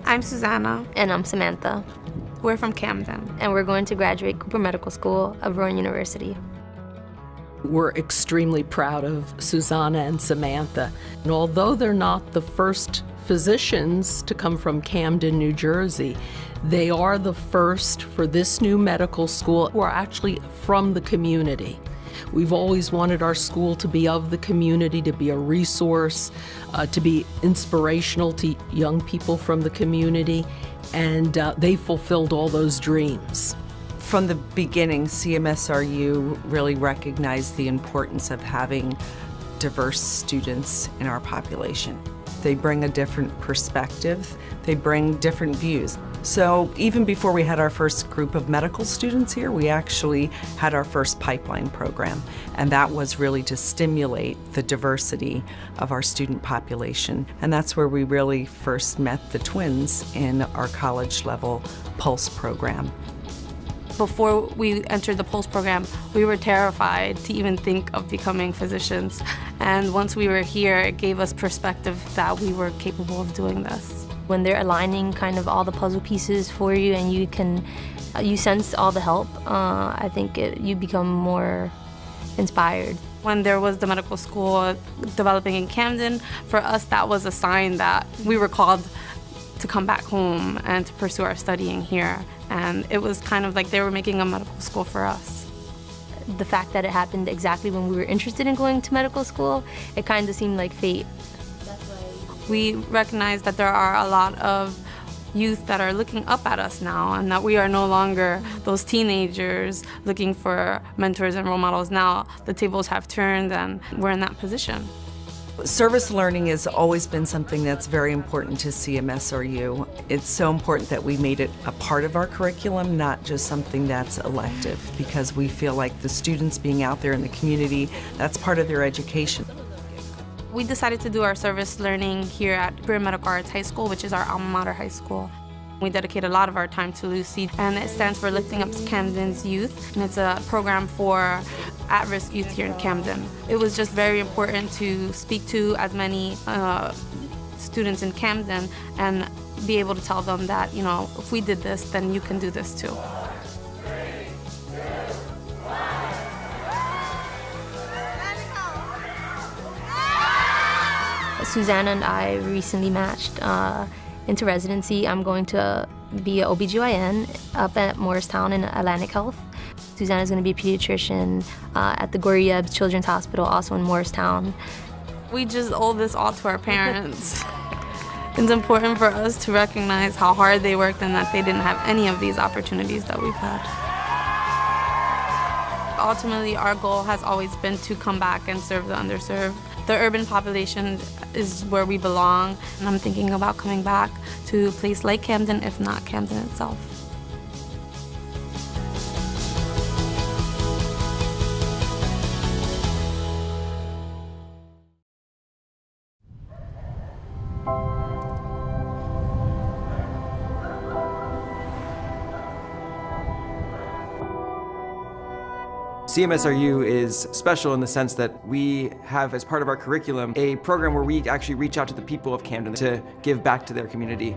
I'm Susanna. And I'm Samantha. We're from Camden. And we're going to graduate Cooper Medical School of Rowan University. We're extremely proud of Susanna and Samantha. And although they're not the first physicians to come from Camden, New Jersey, they are the first for this new medical school who are actually from the community. We've always wanted our school to be of the community, to be a resource, to be inspirational to young people from the community, and they fulfilled all those dreams. From the beginning, CMSRU really recognized the importance of having diverse students in our population. They bring a different perspective, they bring different views. So even before we had our first group of medical students here, we actually had our first pipeline program, and that was really to stimulate the diversity of our student population. And that's where we really first met the twins in our college level Pulse program. Before we entered the Pulse program, we were terrified to even think of becoming physicians. And once we were here, it gave us perspective that we were capable of doing this. When they're aligning kind of all the puzzle pieces for you and you sense all the help, I think you become more inspired. When there was the medical school developing in Camden, for us that was a sign that we were called to come back home and to pursue our studying here. And it was kind of like they were making a medical school for us. The fact that it happened exactly when we were interested in going to medical school, it kind of seemed like fate. We recognize that there are a lot of youth that are looking up at us now, and that we are no longer those teenagers looking for mentors and role models. Now the tables have turned and we're in that position. Service learning has always been something that's very important to CMSRU. It's so important that we made it a part of our curriculum, not just something that's elective, because we feel like the students being out there in the community, that's part of their education. We decided to do our service learning here at Cooper Medical Arts High School, which is our alma mater high school. We dedicate a lot of our time to Lucy, and it stands for Lifting Up Camden's Youth, and it's a program for at-risk youth here in Camden. It was just very important to speak to as many students in Camden and be able to tell them that, you know, if we did this, then you can do this too. Susanna and I recently matched into residency. I'm going to be an OBGYN up at Morristown in Atlantic Health. Susanna's going to be a pediatrician at the Goryev Children's Hospital, also in Morristown. We just owe this all to our parents. It's important for us to recognize how hard they worked and that they didn't have any of these opportunities that we've had. Ultimately, our goal has always been to come back and serve the underserved. The urban population is where we belong, and I'm thinking about coming back to a place like Camden, if not Camden itself. CMSRU is special in the sense that we have, as part of our curriculum, a program where we actually reach out to the people of Camden to give back to their community.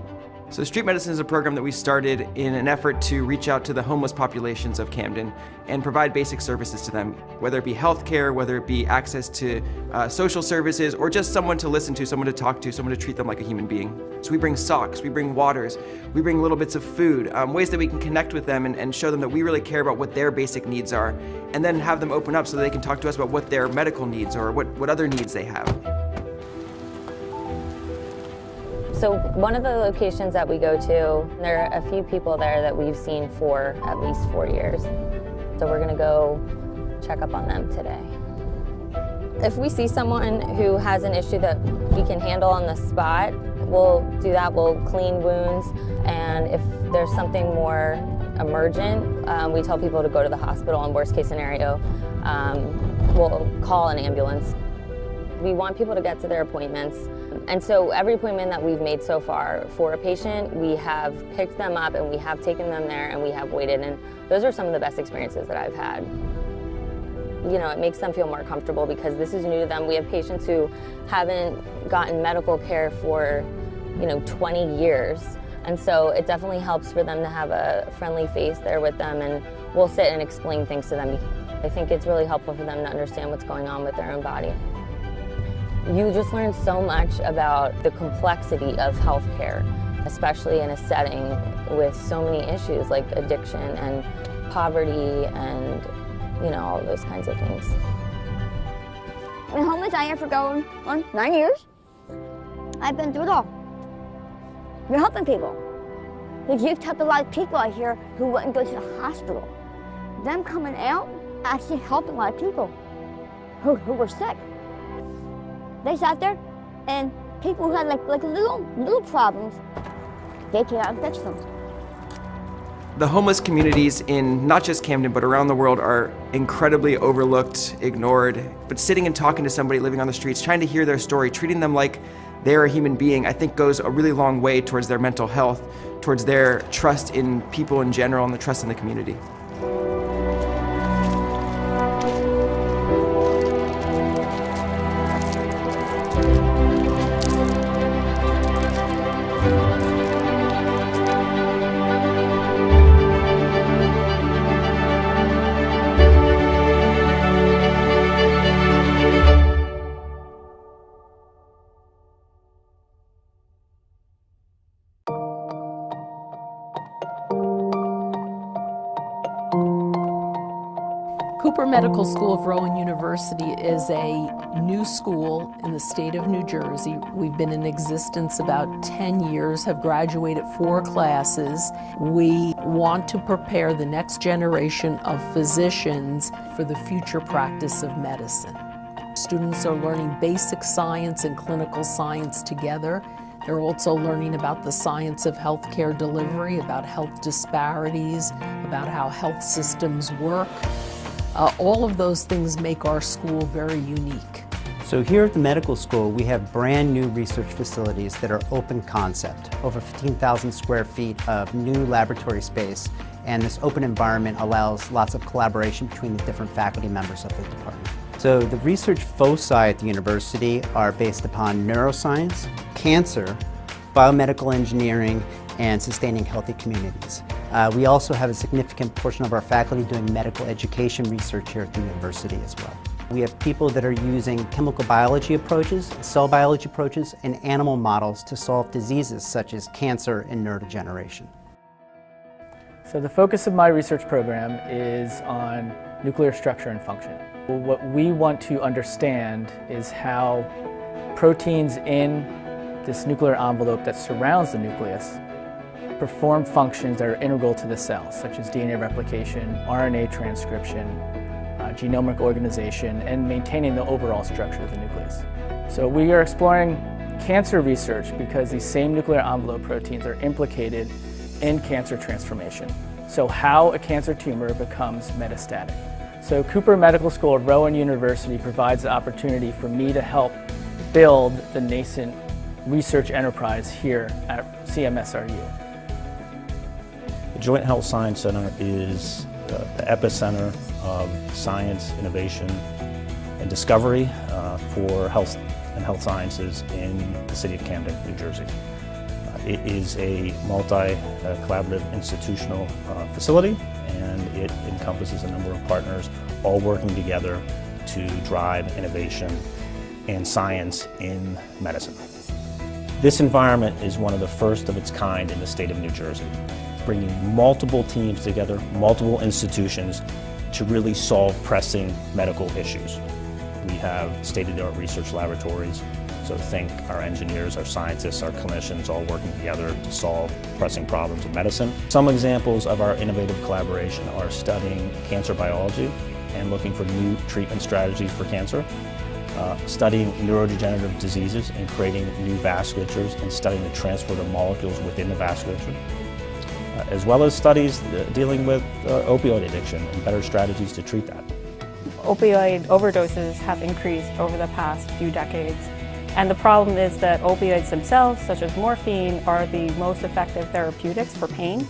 So street medicine is a program that we started in an effort to reach out to the homeless populations of Camden and provide basic services to them, whether it be healthcare, whether it be access to social services, or just someone to listen to, someone to talk to, someone to treat them like a human being. So we bring socks, we bring waters, we bring little bits of food, ways that we can connect with them and show them that we really care about what their basic needs are, and then have them open up so they can talk to us about what their medical needs or what other needs they have. So one of the locations that we go to, there are a few people there that we've seen for at least 4 years. So we're gonna go check up on them today. If we see someone who has an issue that we can handle on the spot, we'll do that. We'll clean wounds, and if there's something more emergent, we tell people to go to the hospital. In worst case scenario, we'll call an ambulance. We want people to get to their appointments. And so every appointment that we've made so far for a patient, we have picked them up and we have taken them there and we have waited. And those are some of the best experiences that I've had. You know, it makes them feel more comfortable because this is new to them. We have patients who haven't gotten medical care for, 20 years. And so it definitely helps for them to have a friendly face there with them, and we'll sit and explain things to them. I think it's really helpful for them to understand what's going on with their own body. You just learn so much about the complexity of healthcare, especially in a setting with so many issues like addiction and poverty and, all those kinds of things. I've been homeless out here for going on 9 years. I've been through it all. We're helping people. You've helped a lot of people out here who wouldn't go to the hospital. Them coming out actually helped a lot of people who were sick. They sat there, and people who had like little problems, they came out and fixed them. The homeless communities in not just Camden, but around the world are incredibly overlooked, ignored. But sitting and talking to somebody living on the streets, trying to hear their story, treating them like they're a human being, I think goes a really long way towards their mental health, towards their trust in people in general and the trust in the community. Cooper Medical School of Rowan University is a new school in the state of New Jersey. We've been in existence about 10 years, have graduated 4 classes. We want to prepare the next generation of physicians for the future practice of medicine. Students are learning basic science and clinical science together. They're also learning about the science of healthcare delivery, about health disparities, about how health systems work. All of those things make our school very unique. So here at the medical school, we have brand new research facilities that are open concept, over 15,000 square feet of new laboratory space, and this open environment allows lots of collaboration between the different faculty members of the department. So the research foci at the university are based upon neuroscience, cancer, biomedical engineering, and sustaining healthy communities. We also have a significant portion of our faculty doing medical education research here at the university as well. We have people that are using chemical biology approaches, cell biology approaches, and animal models to solve diseases such as cancer and neurodegeneration. So the focus of my research program is on nuclear structure and function. What we want to understand is how proteins in this nuclear envelope that surrounds the nucleus perform functions that are integral to the cell, such as DNA replication, RNA transcription, genomic organization, and maintaining the overall structure of the nucleus. So we are exploring cancer research because these same nuclear envelope proteins are implicated in cancer transformation. So how a cancer tumor becomes metastatic. So Cooper Medical School at Rowan University provides the opportunity for me to help build the nascent research enterprise here at CMSRU. The Joint Health Science Center is the epicenter of science, innovation, and discovery for health and health sciences in the city of Camden, New Jersey. It is a multi-collaborative institutional facility, and it encompasses a number of partners all working together to drive innovation and science in medicine. This environment is one of the first of its kind in the state of New Jersey, bringing multiple teams together, multiple institutions to really solve pressing medical issues. We have state-of-the-art research laboratories, so think our engineers, our scientists, our clinicians all working together to solve pressing problems in medicine. Some examples of our innovative collaboration are studying cancer biology and looking for new treatment strategies for cancer, studying neurodegenerative diseases and creating new vasculatures and studying the transport of molecules within the vasculature, as well as studies dealing with opioid addiction and better strategies to treat that. Opioid overdoses have increased over the past few decades, and the problem is that opioids themselves, such as morphine, are the most effective therapeutics for pain.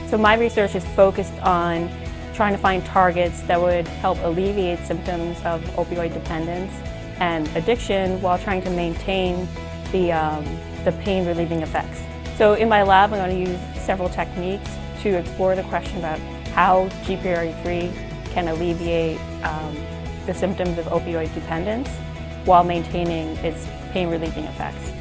So my research is focused on trying to find targets that would help alleviate symptoms of opioid dependence and addiction while trying to maintain the pain-relieving effects. So in my lab, I'm going to use several techniques to explore the question about how GPRE3 can alleviate the symptoms of opioid dependence while maintaining its pain-relieving effects.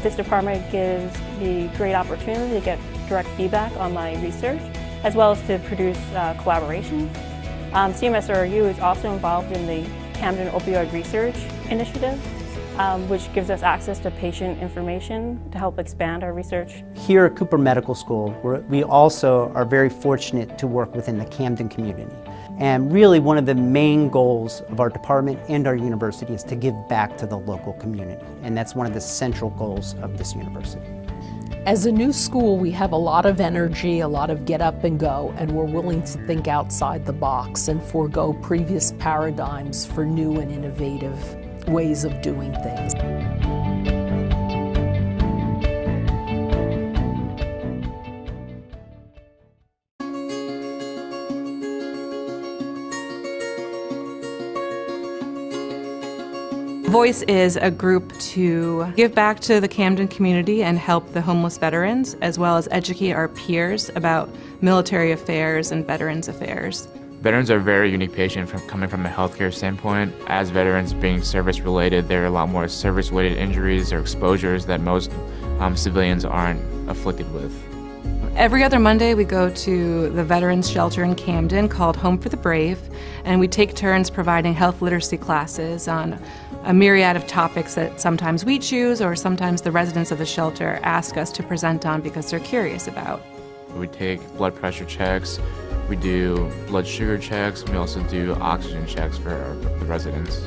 This department gives me great opportunity to get direct feedback on my research, as well as to produce collaborations. CMSRU is also involved in the Camden Opioid Research Initiative, which gives us access to patient information to help expand our research. Here at Cooper Medical School, we also are very fortunate to work within the Camden community. And really one of the main goals of our department and our university is to give back to the local community. And that's one of the central goals of this university. As a new school, we have a lot of energy, a lot of get up and go, and we're willing to think outside the box and forego previous paradigms for new and innovative ways of doing things. Voice is a group to give back to the Camden community and help the homeless veterans, as well as educate our peers about military affairs and veterans affairs. Veterans are a very unique patient coming from a healthcare standpoint. As veterans being service-related, there are a lot more service-related injuries or exposures that most civilians aren't afflicted with. Every other Monday we go to the veterans shelter in Camden called Home for the Brave, and we take turns providing health literacy classes on a myriad of topics that sometimes we choose or sometimes the residents of the shelter ask us to present on because they're curious about. We take blood pressure checks, we do blood sugar checks, and we also do oxygen checks for the residents.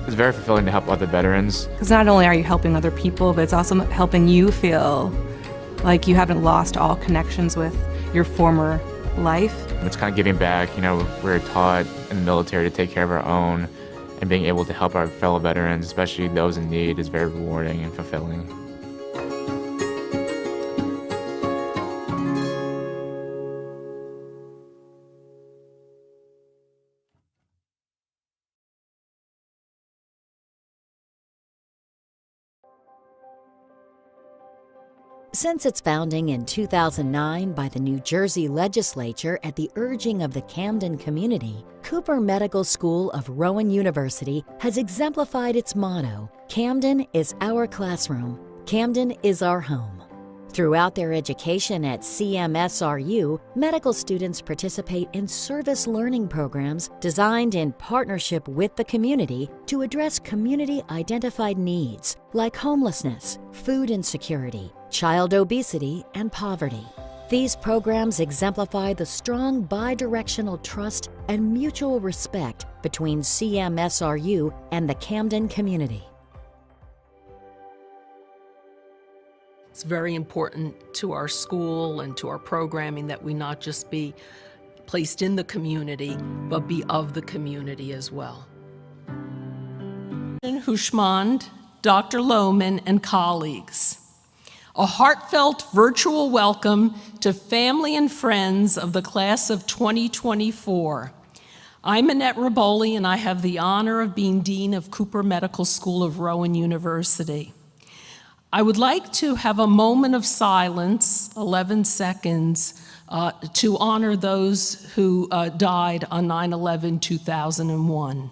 It's very fulfilling to help other veterans. Because not only are you helping other people, but it's also helping you feel like you haven't lost all connections with your former life. It's kind of giving back. You know, we're taught in the military to take care of our own, and being able to help our fellow veterans, especially those in need, is very rewarding and fulfilling. Since its founding in 2009 by the New Jersey legislature at the urging of the Camden community, Cooper Medical School of Rowan University has exemplified its motto, "Camden is our classroom, Camden is our home." Throughout their education at CMSRU, medical students participate in service learning programs designed in partnership with the community to address community-identified needs like homelessness, food insecurity, child obesity, and poverty. These programs exemplify the strong bi-directional trust and mutual respect between CMSRU and the Camden community. It's very important to our school and to our programming that we not just be placed in the community, but be of the community as well. Hushmand, Dr. Lohman, and colleagues, a heartfelt virtual welcome to family and friends of the class of 2024. I'm Annette Raboli, and I have the honor of being Dean of Cooper Medical School of Rowan University. I would like to have a moment of silence, 11 seconds, to honor those who died on 9/11/2001.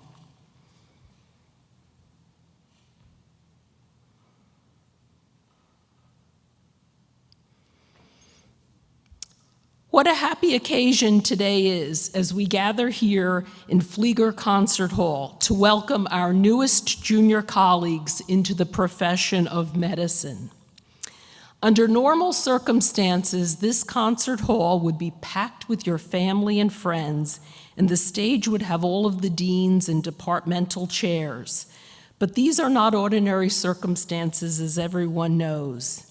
What a happy occasion today is as we gather here in Flieger Concert Hall to welcome our newest junior colleagues into the profession of medicine. Under normal circumstances, this concert hall would be packed with your family and friends, and the stage would have all of the deans and departmental chairs. But these are not ordinary circumstances, as everyone knows.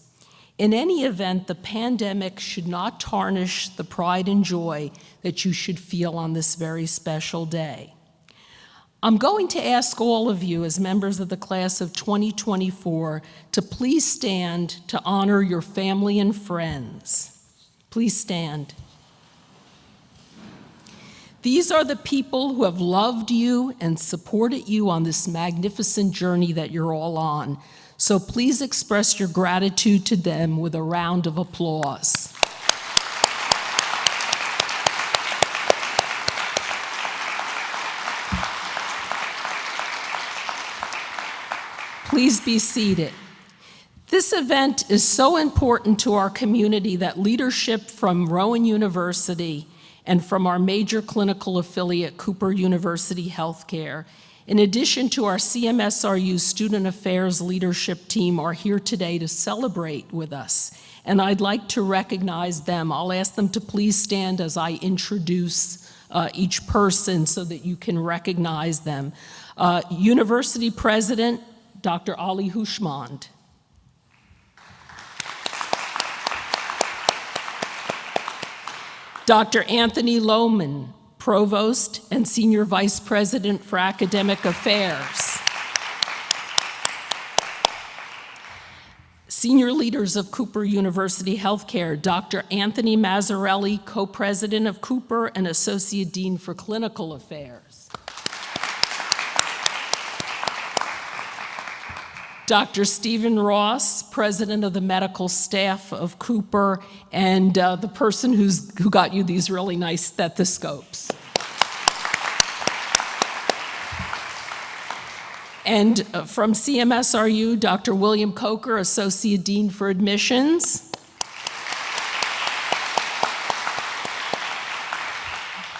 In any event, the pandemic should not tarnish the pride and joy that you should feel on this very special day. I'm going to ask all of you as members of the class of 2024 to please stand to honor your family and friends. Please stand. These are the people who have loved you and supported you on this magnificent journey that you're all on. So please express your gratitude to them with a round of applause. Please be seated. This event is so important to our community that leadership from Rowan University and from our major clinical affiliate, Cooper University Healthcare, in addition to our CMSRU Student Affairs leadership team, are here today to celebrate with us. And I'd like to recognize them. I'll ask them to please stand as I introduce each person so that you can recognize them. University President, Dr. Ali Hushmand. Dr. Anthony Lohman, Provost and Senior Vice President for Academic Affairs. Senior leaders of Cooper University Healthcare, Dr. Anthony Mazzarelli, Co-President of Cooper and Associate Dean for Clinical Affairs. Dr. Stephen Ross, President of the Medical Staff of Cooper, and the person who got you these really nice stethoscopes. And from CMSRU, Dr. William Coker, Associate Dean for Admissions.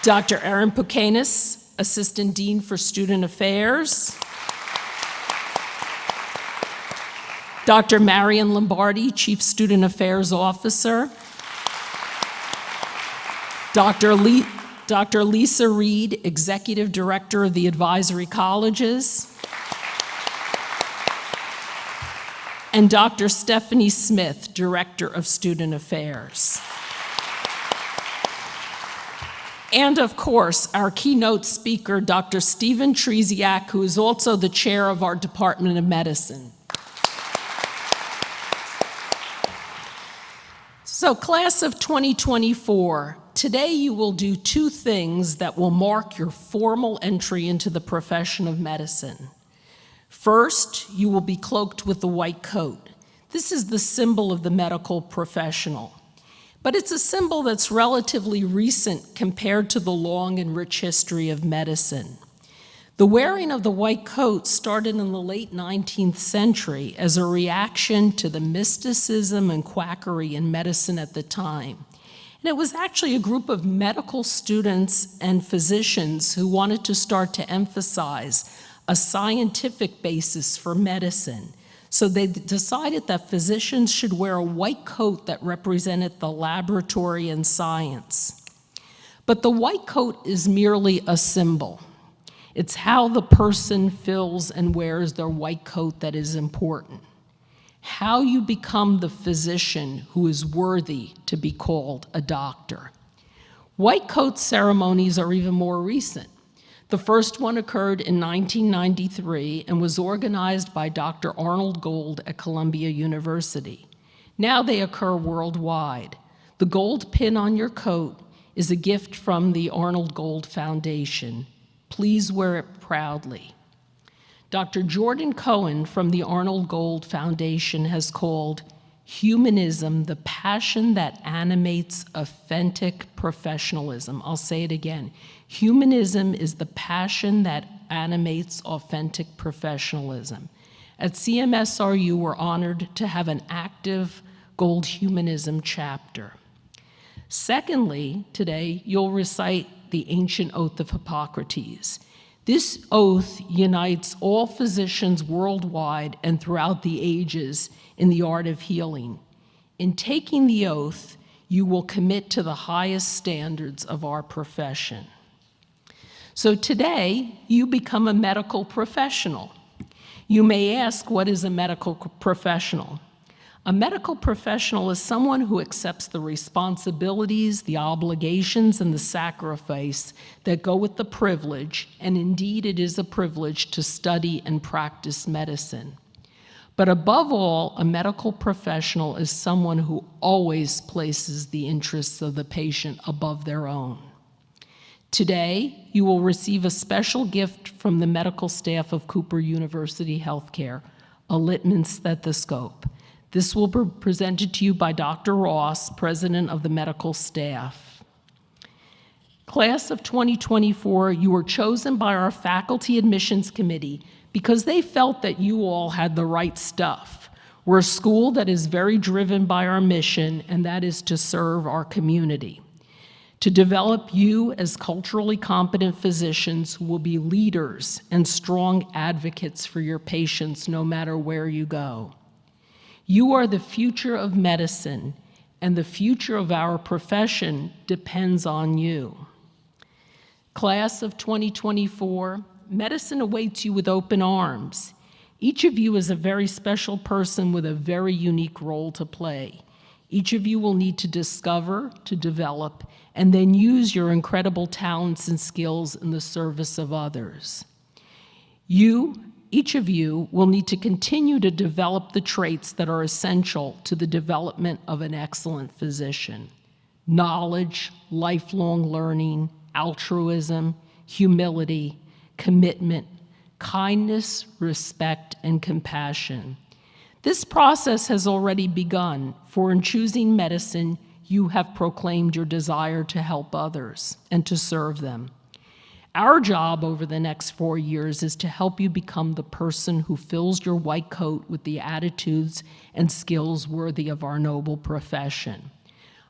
Dr. Erin Pukanis, Assistant Dean for Student Affairs. Dr. Marion Lombardi, Chief Student Affairs Officer. Dr. Lisa Reed, Executive Director of the Advisory Colleges. And Dr. Stephanie Smith, Director of Student Affairs. And of course, our keynote speaker, Dr. Stephen Treziak, who is also the chair of our Department of Medicine. So, class of 2024, today you will do two things that will mark your formal entry into the profession of medicine. First, you will be cloaked with the white coat. This is the symbol of the medical professional. But it's a symbol that's relatively recent compared to the long and rich history of medicine. The wearing of the white coat started in the late 19th century as a reaction to the mysticism and quackery in medicine at the time. And it was actually a group of medical students and physicians who wanted to start to emphasize a scientific basis for medicine. So they decided that physicians should wear a white coat that represented the laboratory and science. But the white coat is merely a symbol. It's how the person fills and wears their white coat that is important. How you become the physician who is worthy to be called a doctor. White coat ceremonies are even more recent. The first one occurred in 1993 and was organized by Dr. Arnold Gold at Columbia University. Now they occur worldwide. The gold pin on your coat is a gift from the Arnold Gold Foundation. Please wear it proudly. Dr. Jordan Cohen from the Arnold Gold Foundation has called humanism the passion that animates authentic professionalism. I'll say it again. Humanism is the passion that animates authentic professionalism. At CMSRU, we're honored to have an active Gold Humanism chapter. Secondly, today, you'll recite the ancient oath of Hippocrates. This oath unites all physicians worldwide and throughout the ages in the art of healing. In taking the oath, you will commit to the highest standards of our profession. So today, you become a medical professional. You may ask, what is a medical professional? A medical professional is someone who accepts the responsibilities, the obligations, and the sacrifice that go with the privilege, and indeed it is a privilege to study and practice medicine. But above all, a medical professional is someone who always places the interests of the patient above their own. Today, you will receive a special gift from the medical staff of Cooper University Healthcare, a Littmann stethoscope. This will be presented to you by Dr. Ross, President of the medical staff. Class of 2024, you were chosen by our Faculty Admissions Committee because they felt that you all had the right stuff. We're a school that is very driven by our mission, and that is to serve our community. To develop you as culturally competent physicians who will be leaders and strong advocates for your patients no matter where you go. You are the future of medicine, and the future of our profession depends on you. Class of 2024, medicine awaits you with open arms. Each of you is a very special person with a very unique role to play. Each of you will need to discover, to develop, and then use your incredible talents and skills in the service of others. Each of you will need to continue to develop the traits that are essential to the development of an excellent physician: knowledge, lifelong learning, altruism, humility, commitment, kindness, respect, and compassion. This process has already begun, for in choosing medicine, you have proclaimed your desire to help others and to serve them. Our job over the next 4 years is to help you become the person who fills your white coat with the attitudes and skills worthy of our noble profession.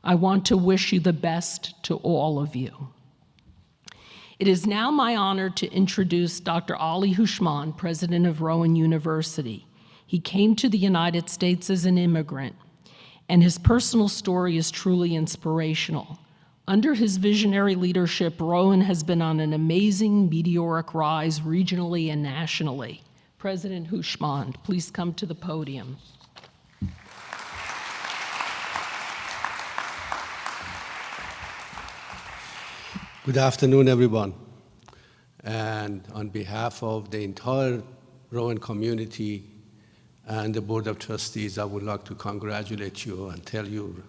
I want to wish you the best to all of you. It is now my honor to introduce Dr. Ali Hushman, President of Rowan University. He came to the United States as an immigrant, and his personal story is truly inspirational. Under his visionary leadership, Rowan has been on an amazing meteoric rise regionally and nationally. President Hushman, please come to the podium. Good afternoon, everyone. And on behalf of the entire Rowan community and the Board of Trustees, I would like to congratulate you and tell you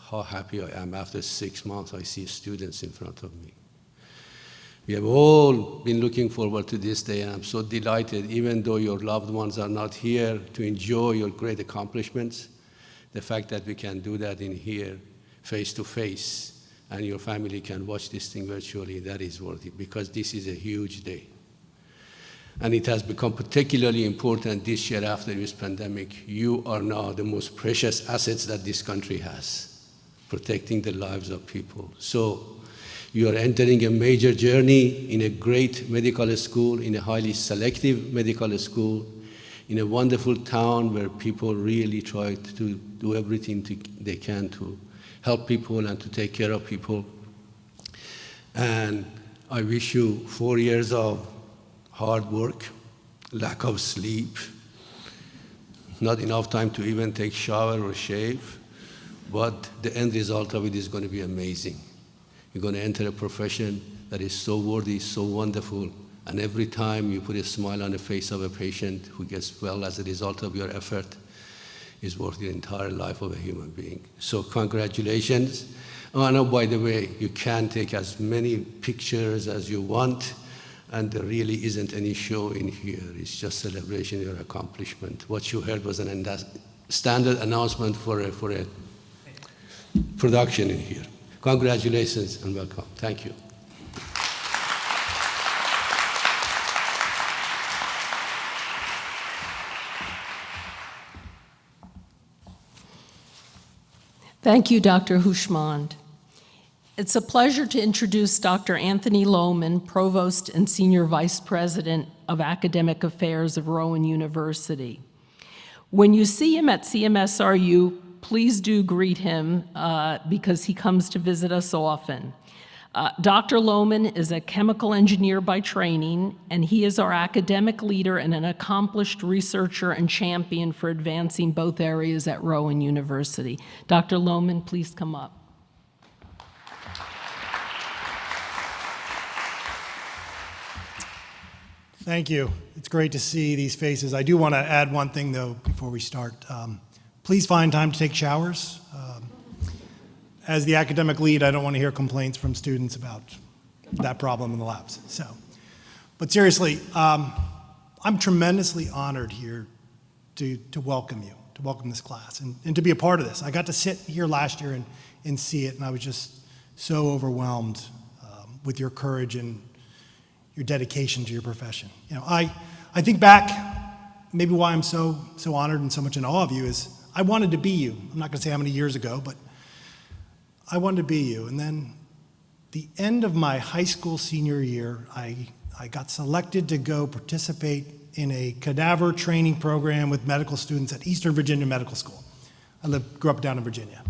how happy I am. After 6 months, I see students in front of me. We have all been looking forward to this day, and I'm so delighted, even though your loved ones are not here, to enjoy your great accomplishments. The fact that we can do that in here, face to face, and your family can watch this thing virtually, that is worth it, because this is a huge day. And it has become particularly important this year after this pandemic. You are now the most precious assets that this country has, protecting the lives of people. So you are entering a major journey in a great medical school, in a highly selective medical school, in a wonderful town where people really try to do everything they can to help people and to take care of people. And I wish you 4 years of hard work, lack of sleep, not enough time to even take a shower or shave, but the end result of it is going to be amazing. You're going to enter a profession that is so worthy, so wonderful, and every time you put a smile on the face of a patient who gets well as a result of your effort, is worth the entire life of a human being. So congratulations. Oh, by the way, you can take as many pictures as you want, and there really isn't any show in here. It's just celebration of your accomplishment. What you heard was an standard announcement for a production in here. Congratulations and welcome. Thank you. Thank you, Dr. Hushman. It's a pleasure to introduce Dr. Anthony Lohman, Provost and Senior Vice President of Academic Affairs of Rowan University. When you see him at CMSRU, please do greet him because he comes to visit us often. Dr. Lohman is a chemical engineer by training, and he is our academic leader and an accomplished researcher and champion for advancing both areas at Rowan University. Dr. Lohman, please come up. Thank you. It's great to see these faces. I do want to add one thing, though, before we start. Please find time to take showers. As the academic lead, I don't want to hear complaints from students about that problem in the labs. So, but seriously, I'm tremendously honored here to welcome you, to welcome this class, and to be a part of this. I got to sit here last year and see it, and I was just so overwhelmed with your courage and your dedication to your profession. You know, I think back, maybe why I'm so honored and so much in awe of you is I wanted to be you. I'm not going to say how many years ago, but I wanted to be you. And then the end of my high school senior year, I got selected to go participate in a cadaver training program with medical students at Eastern Virginia Medical School. I grew up down in Virginia.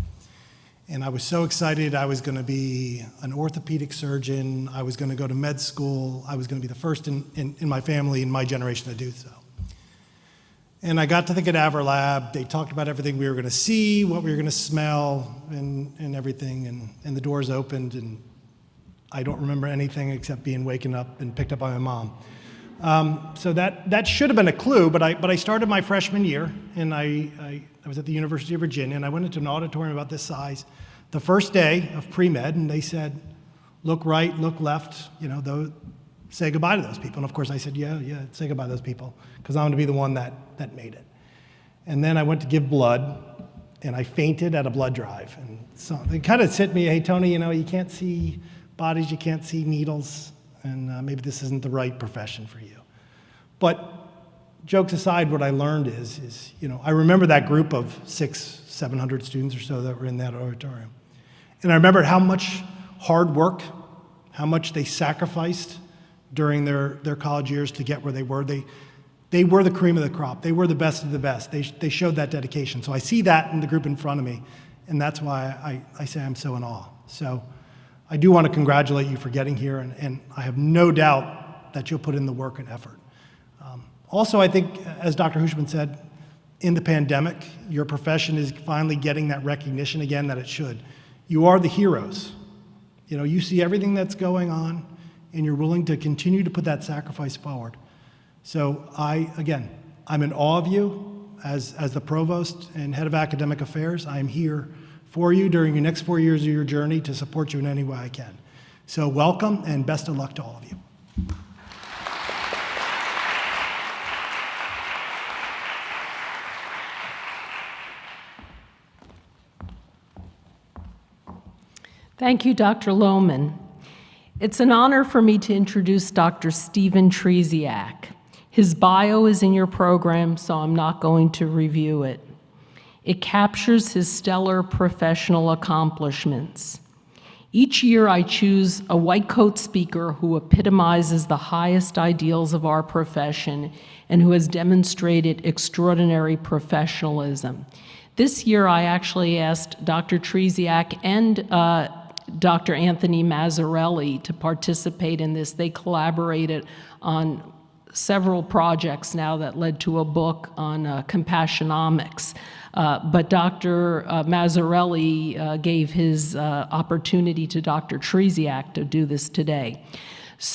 And I was so excited. I was going to be an orthopedic surgeon. I was going to go to med school. I was going to be the first in my family, in my generation, to do so. And I got to the cadaver lab. They talked about everything we were going to see, what we were going to smell, and everything. And the doors opened, and I don't remember anything except being waken up and picked up by my mom. So that should have been a clue, but I started my freshman year, and I was at the University of Virginia, and I went into an auditorium about this size the first day of pre-med, and they said, look right, look left, you know, say goodbye to those people. And of course I said, yeah, say goodbye to those people, because I'm going to be the one that made it. And then I went to give blood, and I fainted at a blood drive. And so they kind of hit me, hey, Tony, you know, you can't see bodies, you can't see needles, and maybe this isn't the right profession for you. But jokes aside, what I learned is, you know, I remember that group of 600-700 students or so that were in that auditorium. And I remembered how much hard work, how much they sacrificed during their college years to get where they were. They were the cream of the crop. They were the best of the best. They showed that dedication. So I see that in the group in front of me, and that's why I say I'm so in awe. So I do want to congratulate you for getting here, and I have no doubt that you'll put in the work and effort. Also, I think, as Dr. Hushman said, in the pandemic, your profession is finally getting that recognition again that it should. You are the heroes. You know, you see everything that's going on, and you're willing to continue to put that sacrifice forward. So I'm in awe of you as the provost and head of academic affairs. I'm here for you during your next 4 years of your journey to support you in any way I can. So welcome, and best of luck to all of you. Thank you, Dr. Lohman. It's an honor for me to introduce Dr. Stephen Trzeciak. His bio is in your program, so I'm not going to review it. It captures his stellar professional accomplishments. Each year I choose a white coat speaker who epitomizes the highest ideals of our profession and who has demonstrated extraordinary professionalism. This year I actually asked Dr. Trzeciak and Dr. Anthony Mazzarelli to participate in this. They collaborated on several projects now that led to a book on compassionomics. But Dr. Mazzarelli gave his opportunity to Dr. Trzeciak to do this today.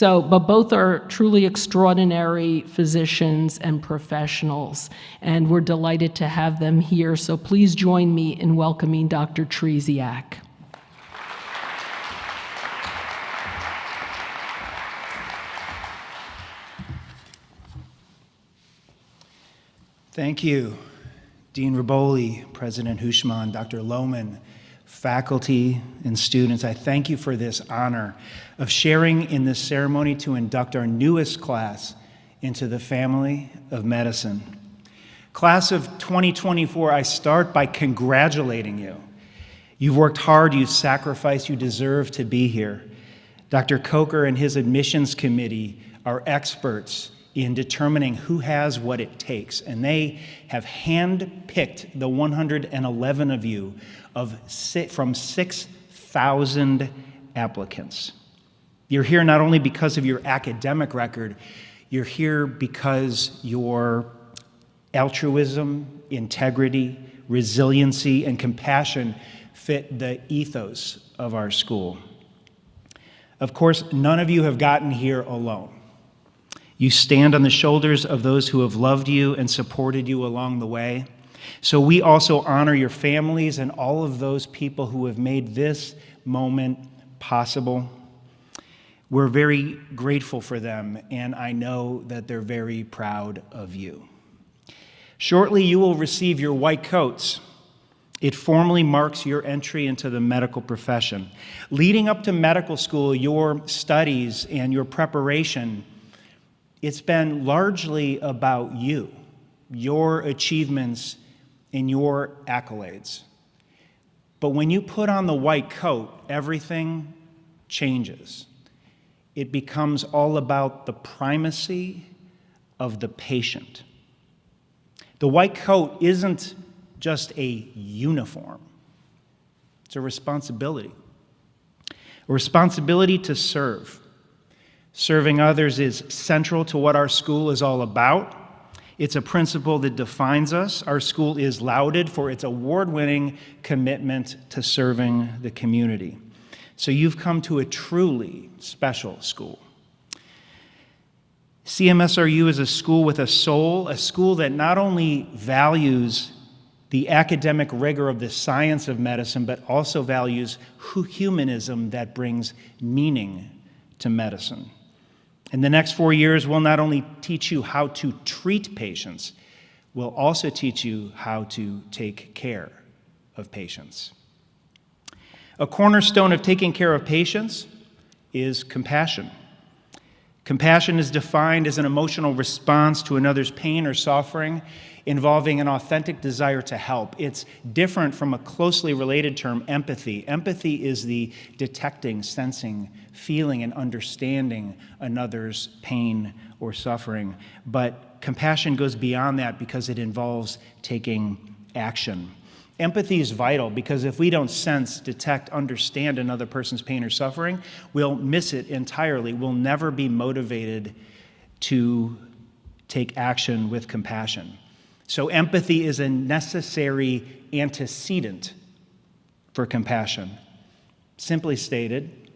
But both are truly extraordinary physicians and professionals, and we're delighted to have them here. So please join me in welcoming Dr. Trzeciak. Thank you, Dean Raboli, President Hushman, Dr. Lohman, faculty and students. I thank you for this honor of sharing in this ceremony to induct our newest class into the family of medicine. Class of 2024, I start by congratulating you. You've worked hard, you've sacrificed, you deserve to be here. Dr. Coker and his admissions committee are experts in determining who has what it takes, and they have hand-picked the 111 of you from 6,000 applicants. You're here not only because of your academic record, you're here because your altruism, integrity, resiliency, and compassion fit the ethos of our school. Of course, none of you have gotten here alone. You stand on the shoulders of those who have loved you and supported you along the way. So we also honor your families and all of those people who have made this moment possible. We're very grateful for them, and I know that they're very proud of you. Shortly, you will receive your white coats. It formally marks your entry into the medical profession. Leading up to medical school, your studies and your preparation, it's been largely about you, your achievements and your accolades. But when you put on the white coat, everything changes. It becomes all about the primacy of the patient. The white coat isn't just a uniform. It's a responsibility. A responsibility to serve. Serving others is central to what our school is all about. It's a principle that defines us. Our school is lauded for its award-winning commitment to serving the community. So you've come to a truly special school. CMSRU is a school with a soul, a school that not only values the academic rigor of the science of medicine, but also values humanism that brings meaning to medicine. In the next 4 years, we'll not only teach you how to treat patients, we'll also teach you how to take care of patients. A cornerstone of taking care of patients is compassion. Compassion is defined as an emotional response to another's pain or suffering involving an authentic desire to help. It's different from a closely related term, empathy. Empathy is the detecting, sensing, feeling, and understanding another's pain or suffering. But compassion goes beyond that because it involves taking action. Empathy is vital because if we don't sense, detect, understand another person's pain or suffering, we'll miss it entirely. We'll never be motivated to take action with compassion. So empathy is a necessary antecedent for compassion. Simply stated,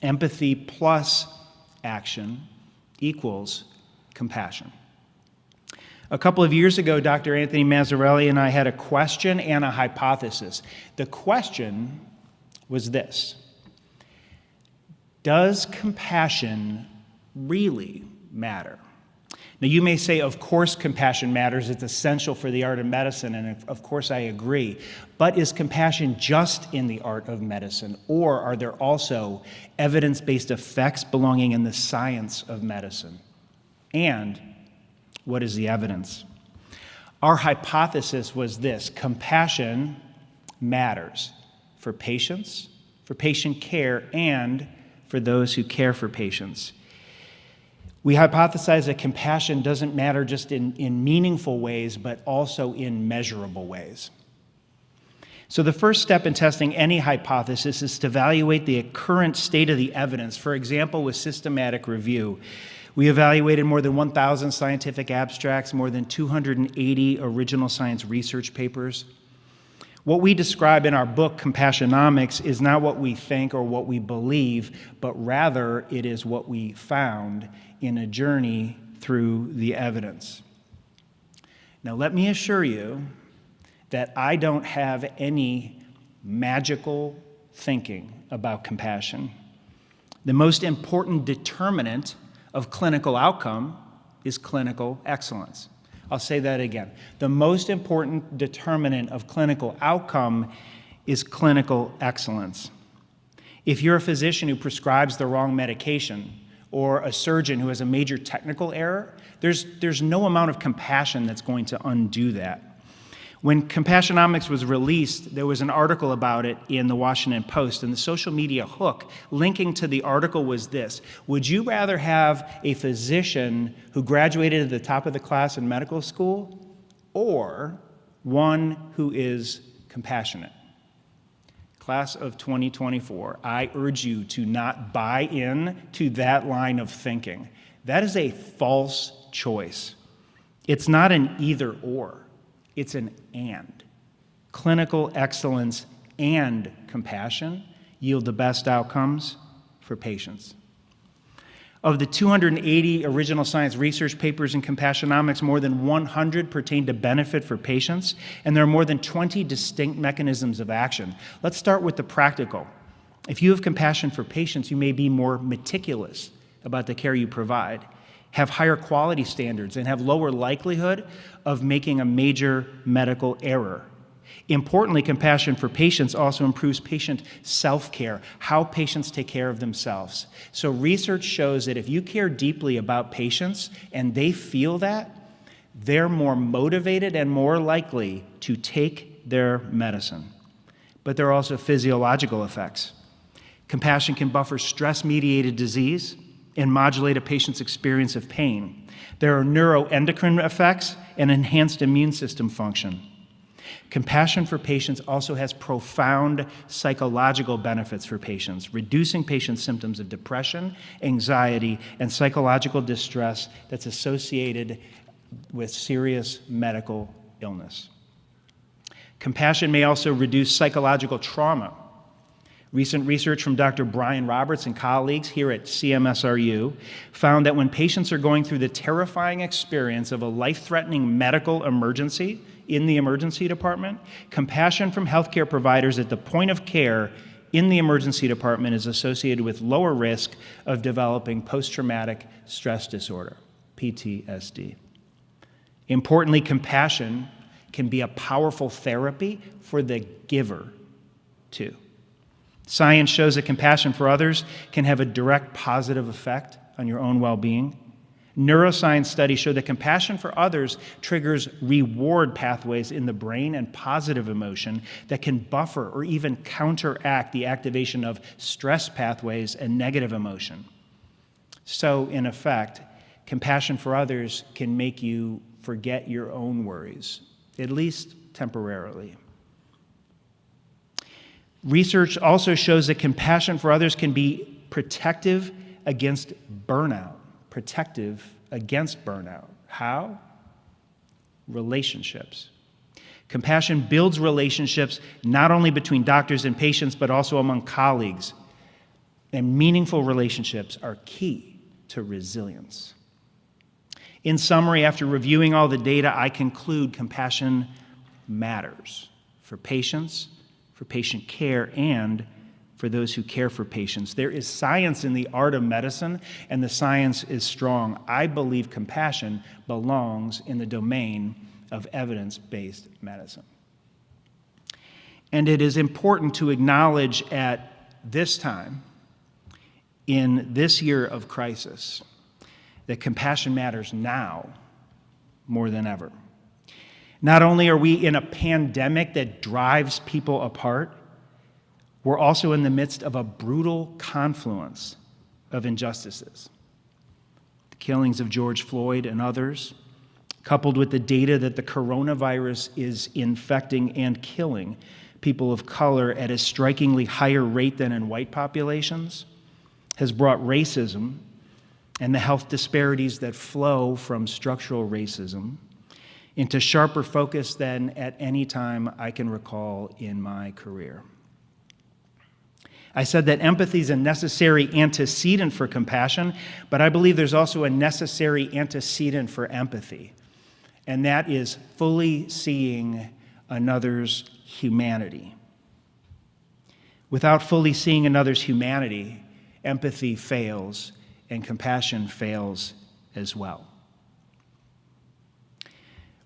empathy plus action equals compassion. A couple of years ago, Dr. Anthony Mazzarelli and I had a question and a hypothesis. The question was this: does compassion really matter? Now, you may say, of course compassion matters. It's essential for the art of medicine, and of course I agree. But is compassion just in the art of medicine, or are there also evidence-based effects belonging in the science of medicine? And what is the evidence? Our hypothesis was this: compassion matters for patients, for patient care, and for those who care for patients. We hypothesize that compassion doesn't matter just in meaningful ways, but also in measurable ways. So the first step in testing any hypothesis is to evaluate the current state of the evidence. For example, with systematic review, we evaluated more than 1,000 scientific abstracts, more than 280 original science research papers. What we describe in our book, Compassionomics, is not what we think or what we believe, but rather it is what we found in a journey through the evidence. Now, let me assure you that I don't have any magical thinking about compassion. The most important determinant of clinical outcome is clinical excellence. I'll say that again. The most important determinant of clinical outcome is clinical excellence. If you're a physician who prescribes the wrong medication, or a surgeon who has a major technical error, there's no amount of compassion that's going to undo that. When Compassionomics was released, there was an article about it in the Washington Post, and the social media hook linking to the article was this: would you rather have a physician who graduated at the top of the class in medical school, or one who is compassionate? Class of 2024, I urge you to not buy in to that line of thinking. That is a false choice. It's not an either or. It's an and. Clinical excellence and compassion yield the best outcomes for patients. Of the 280 original science research papers in Compassionomics, more than 100 pertain to benefit for patients, and there are more than 20 distinct mechanisms of action. Let's start with the practical. If you have compassion for patients, you may be more meticulous about the care you provide, have higher quality standards, and have lower likelihood of making a major medical error. Importantly, compassion for patients also improves patient self-care, how patients take care of themselves. So research shows that if you care deeply about patients and they feel that, they're more motivated and more likely to take their medicine. But there are also physiological effects. Compassion can buffer stress-mediated disease and modulate a patient's experience of pain. There are neuroendocrine effects and enhanced immune system function. Compassion for patients also has profound psychological benefits for patients, reducing patients' symptoms of depression, anxiety, and psychological distress that's associated with serious medical illness. Compassion may also reduce psychological trauma. Recent research from Dr. Brian Roberts and colleagues here at CMSRU found that when patients are going through the terrifying experience of a life-threatening medical emergency in the emergency department, compassion from healthcare providers at the point of care in the emergency department is associated with lower risk of developing post-traumatic stress disorder, PTSD. Importantly, compassion can be a powerful therapy for the giver, too. Science shows that compassion for others can have a direct positive effect on your own well-being. Neuroscience studies show that compassion for others triggers reward pathways in the brain and positive emotion that can buffer or even counteract the activation of stress pathways and negative emotion. So, in effect, compassion for others can make you forget your own worries, at least temporarily. Research also shows that compassion for others can be protective against burnout. How? Relationships. Compassion builds relationships not only between doctors and patients, but also among colleagues. And meaningful relationships are key to resilience. In summary, after reviewing all the data, I conclude compassion matters for patients, for patient care, and for those who care for patients. There is science in the art of medicine, and the science is strong. I believe compassion belongs in the domain of evidence-based medicine. And it is important to acknowledge at this time, in this year of crisis, that compassion matters now more than ever. Not only are we in a pandemic that drives people apart, we're also in the midst of a brutal confluence of injustices. The killings of George Floyd and others, coupled with the data that the coronavirus is infecting and killing people of color at a strikingly higher rate than in white populations, has brought racism and the health disparities that flow from structural racism into sharper focus than at any time I can recall in my career. I said that empathy is a necessary antecedent for compassion, but I believe there's also a necessary antecedent for empathy, and that is fully seeing another's humanity. Without fully seeing another's humanity, empathy fails and compassion fails as well.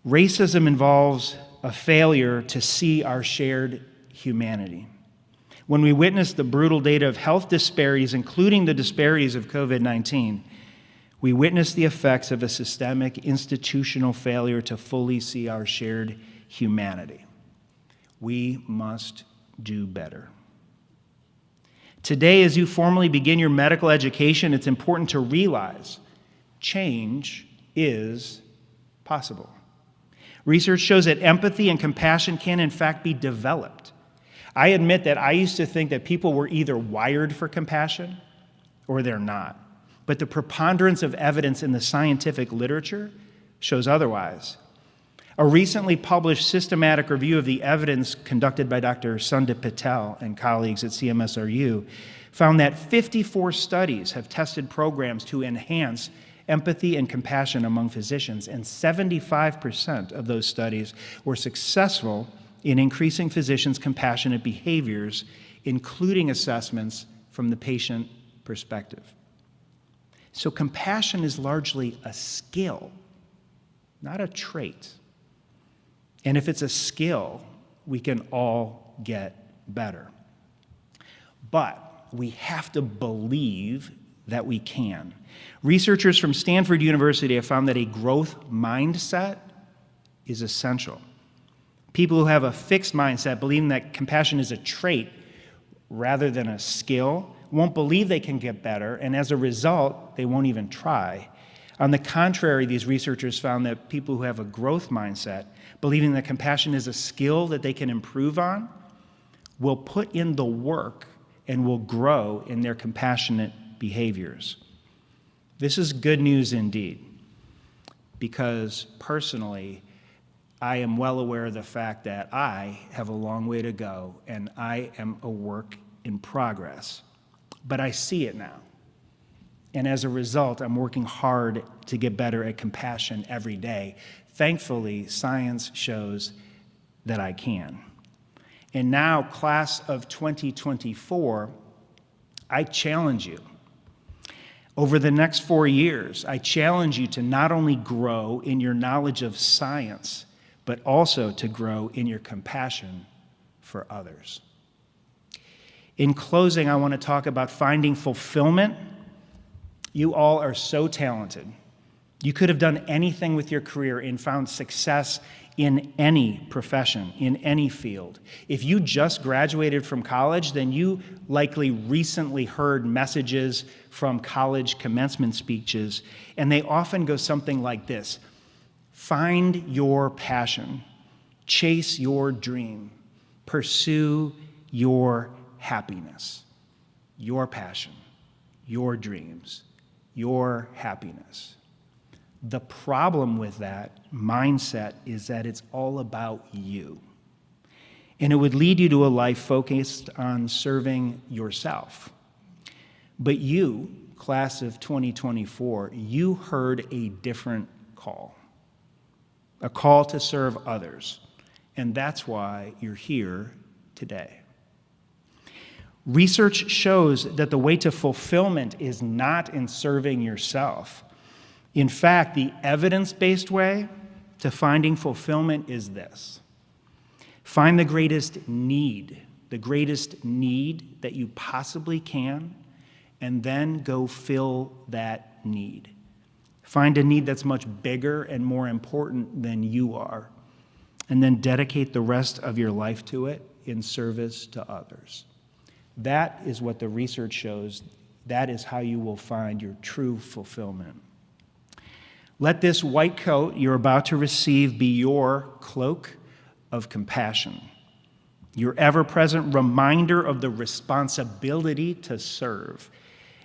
Racism involves a failure to see our shared humanity. When we witness the brutal data of health disparities, including the disparities of COVID-19, we witness the effects of a systemic institutional failure to fully see our shared humanity. We must do better. Today, as you formally begin your medical education, it's important to realize change is possible. Research shows that empathy and compassion can, in fact, be developed. I admit that I used to think that people were either wired for compassion or they're not. But the preponderance of evidence in the scientific literature shows otherwise. A recently published systematic review of the evidence conducted by Dr. Sundip Patel and colleagues at CMSRU found that 54 studies have tested programs to enhance empathy and compassion among physicians, and 75% of those studies were successful in increasing physicians' compassionate behaviors, including assessments from the patient perspective. So compassion is largely a skill, not a trait. And if it's a skill, we can all get better. But we have to believe that we can. Researchers from Stanford University have found that a growth mindset is essential. People who have a fixed mindset, believing that compassion is a trait rather than a skill, won't believe they can get better, and as a result, they won't even try. On the contrary, these researchers found that people who have a growth mindset, believing that compassion is a skill that they can improve on, will put in the work and will grow in their compassionate behaviors. This is good news indeed, because personally, I am well aware of the fact that I have a long way to go and I am a work in progress. But I see it now. And as a result, I'm working hard to get better at compassion every day. Thankfully, science shows that I can. And now, class of 2024, I challenge you. Over the next 4 years, I challenge you to not only grow in your knowledge of science, but also to grow in your compassion for others. In closing, I want to talk about finding fulfillment. You all are so talented. You could have done anything with your career and found success in any profession, in any field. If you just graduated from college, then you likely recently heard messages from college commencement speeches, and they often go something like this: find your passion, chase your dream, pursue your happiness. Your passion, your dreams, your happiness. The problem with that mindset is that it's all about you. And it would lead you to a life focused on serving yourself. But you, class of 2024, you heard a different call. A call to serve others. And that's why you're here today. Research shows that the way to fulfillment is not in serving yourself. In fact, the evidence-based way to finding fulfillment is this: find the greatest need that you possibly can, and then go fill that need. Find a need that's much bigger and more important than you are, and then dedicate the rest of your life to it in service to others. That is what the research shows. That is how you will find your true fulfillment. Let this white coat you're about to receive be your cloak of compassion, your ever-present reminder of the responsibility to serve,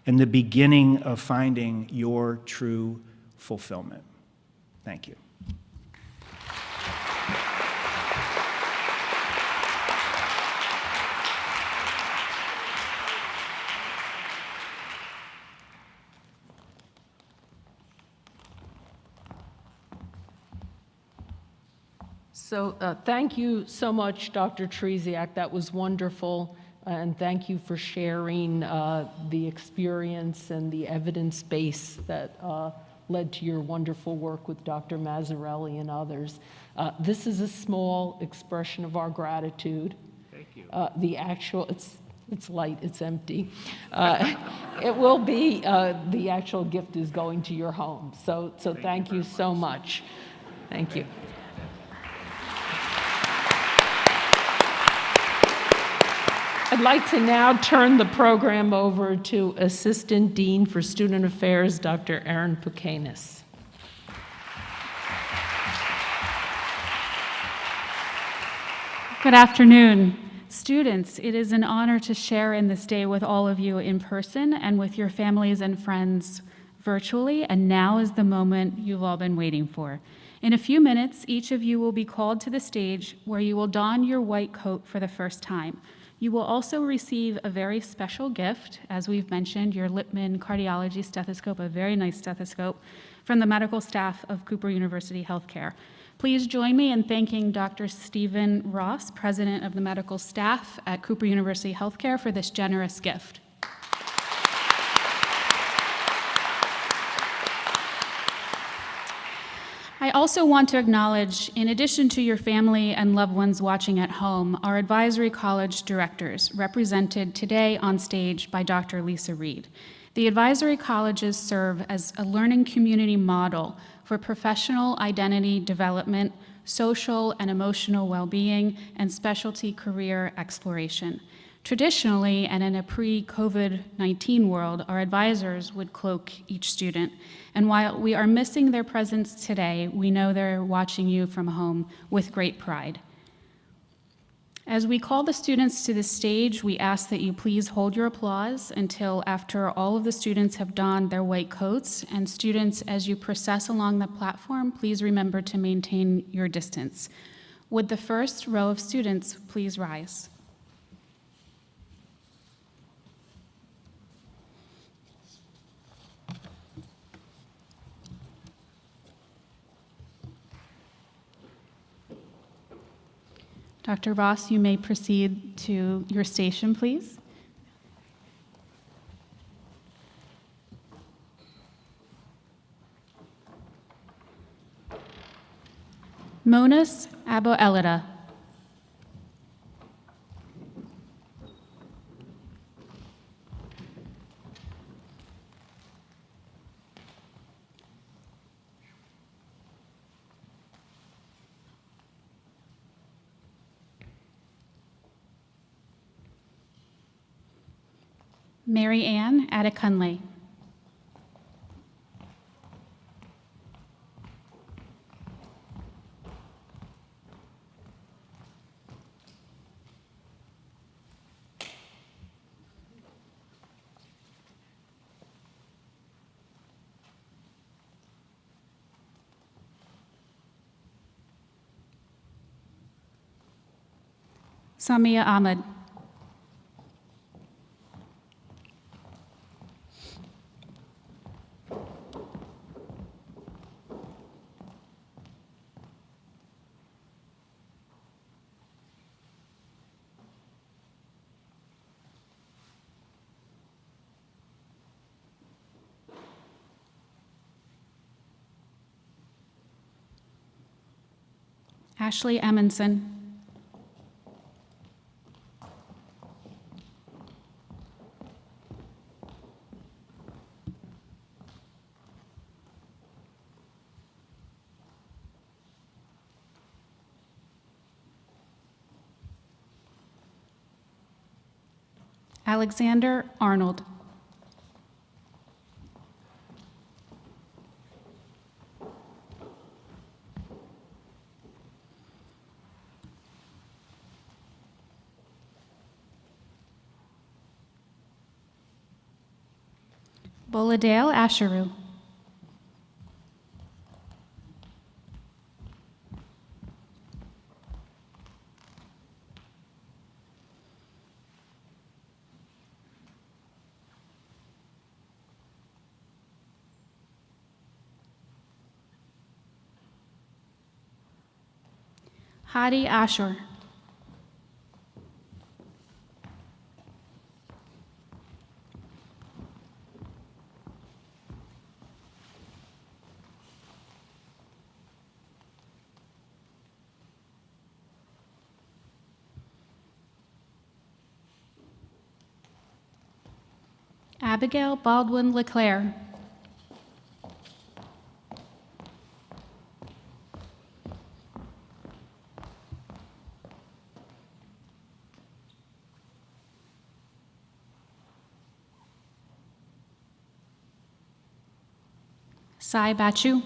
and the beginning of finding your true fulfillment. Thank you. So thank you so much, Dr. Treziak. That was wonderful. And thank you for sharing the experience and the evidence base that led to your wonderful work with Dr. Mazzarelli and others. This is a small expression of our gratitude. Thank you. It's light, it's empty. It will be, the actual gift is going to your home. So thank you so much. Thank you. I'd like to now turn the program over to Assistant Dean for Student Affairs, Dr. Erin Pukanis. Good afternoon. Students, it is an honor to share in this day with all of you in person and with your families and friends virtually, and now is the moment you've all been waiting for. In a few minutes, each of you will be called to the stage where you will don your white coat for the first time. You will also receive a very special gift, as we've mentioned, your Lippmann cardiology stethoscope, a very nice stethoscope, from the medical staff of Cooper University Healthcare. Please join me in thanking Dr. Stephen Ross, President of the Medical Staff at Cooper University Healthcare, for this generous gift. I also want to acknowledge, in addition to your family and loved ones watching at home, our advisory college directors, represented today on stage by Dr. Lisa Reed. The advisory colleges serve as a learning community model for professional identity development, social and emotional well-being, and specialty career exploration. Traditionally, and in a pre-COVID-19 world, our advisors would cloak each student. And while we are missing their presence today, we know they're watching you from home with great pride. As we call the students to the stage, we ask that you please hold your applause until after all of the students have donned their white coats. And students, as you process along the platform, please remember to maintain your distance. Would the first row of students please rise? Dr. Ross, you may proceed to your station, please. Monas Aboelida. Mary Ann Adekunle. Samia Ahmed. Ashley Amundsen. Alexander Arnold. Boladale Asheru. Hadi Ashur. Abigail Baldwin Leclerc. Sai Bachu.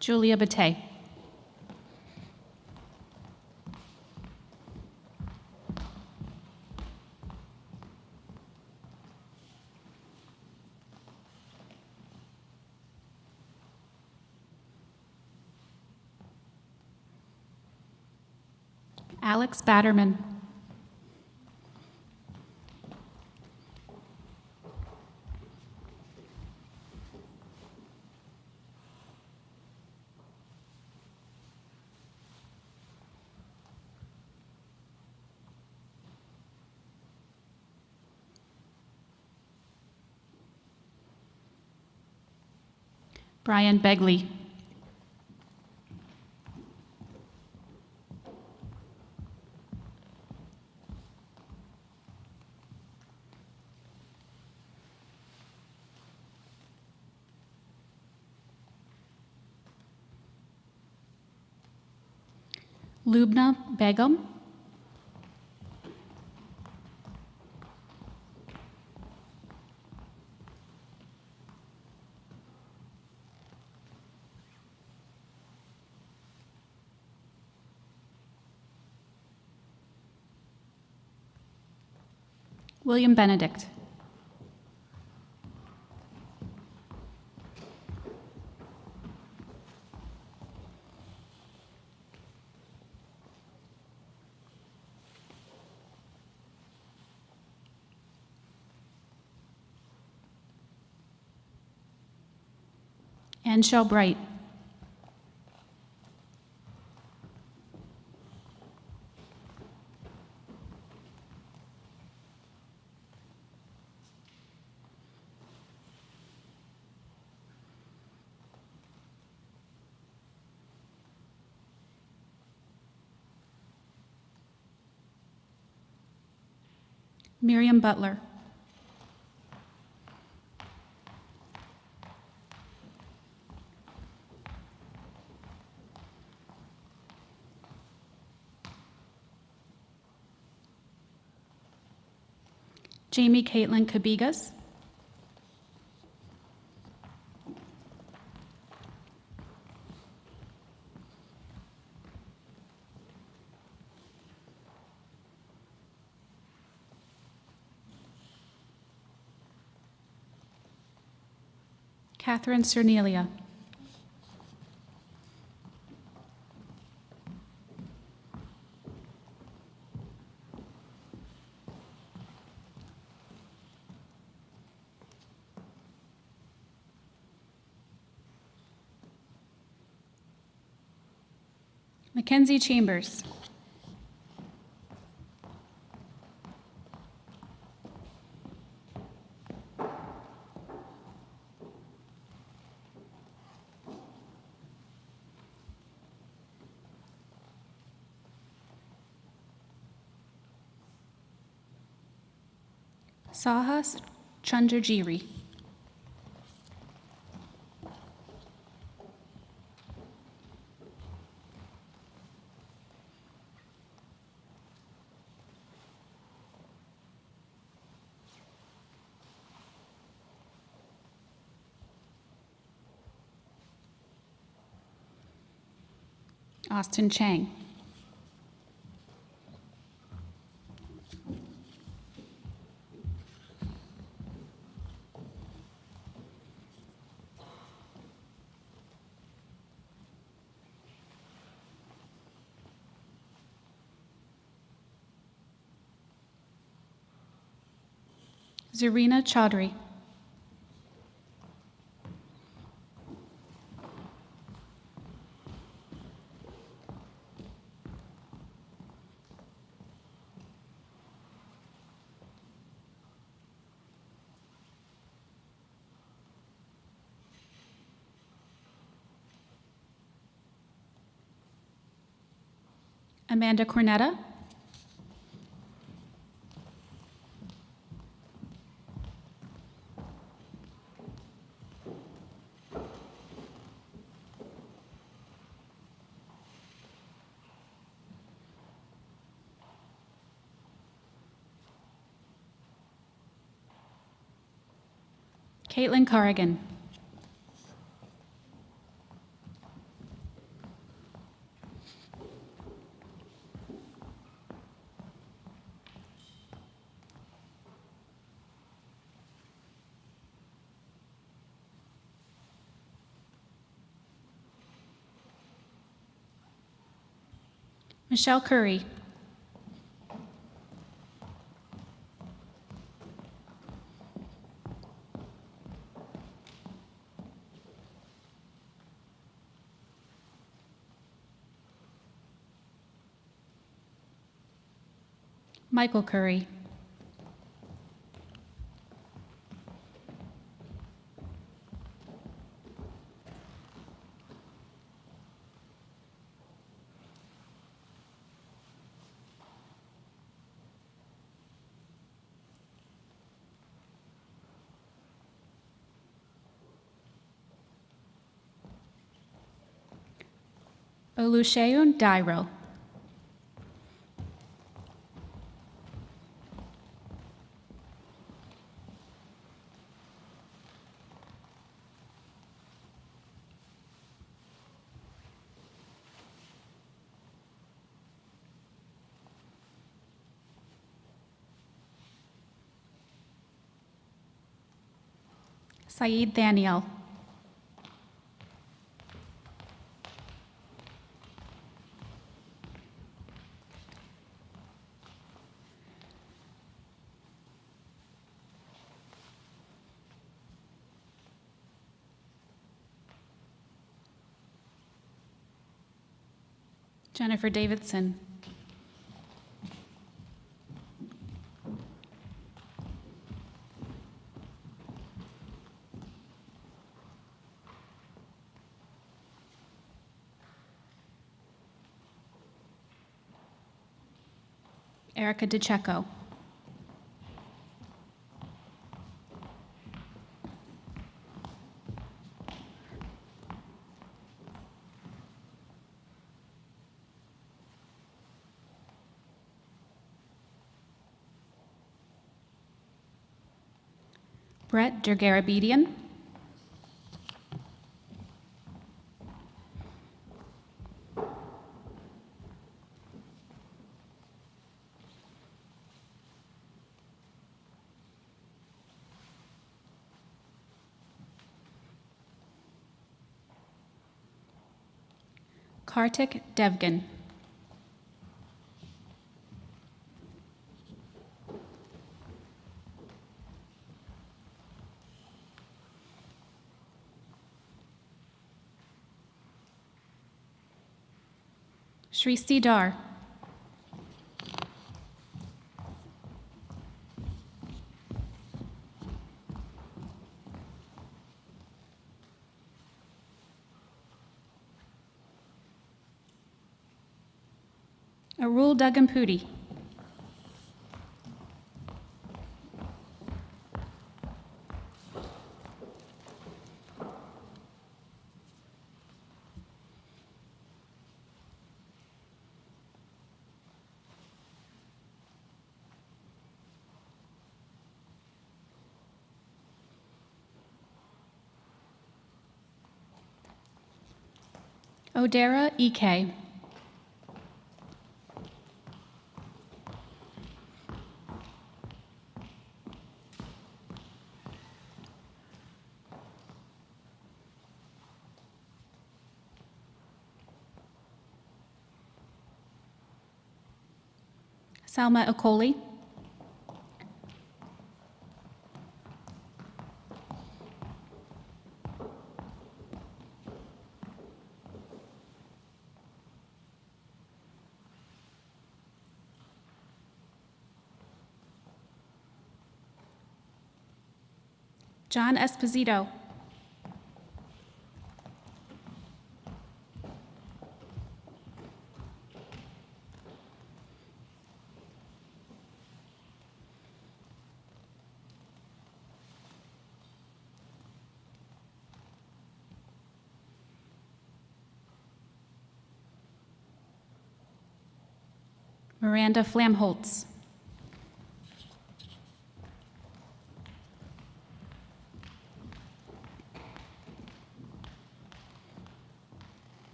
Julia Bate. Alex Batterman. Brian Begley. Lubna Begum. William Benedict. Anshel Bright. Miriam Butler. Jamie Caitlin Cabigas. Catherine Cernelia. Mackenzie Chambers. Sahas Chandragiri. Austin Chang. Zarina Chaudhry. Amanda Cornetta. Caitlin Corrigan. Michelle Curry. Michael Curry. Oluseun Dairo. Saeed Daniel. Jennifer Davidson. Erica DeCecco. Brett Dergarabedian. Kartik Devgan. Shristi Dar. Arul Dagampudi. Odera Ike. Salma Okoli. John Esposito. Miranda Flamholtz.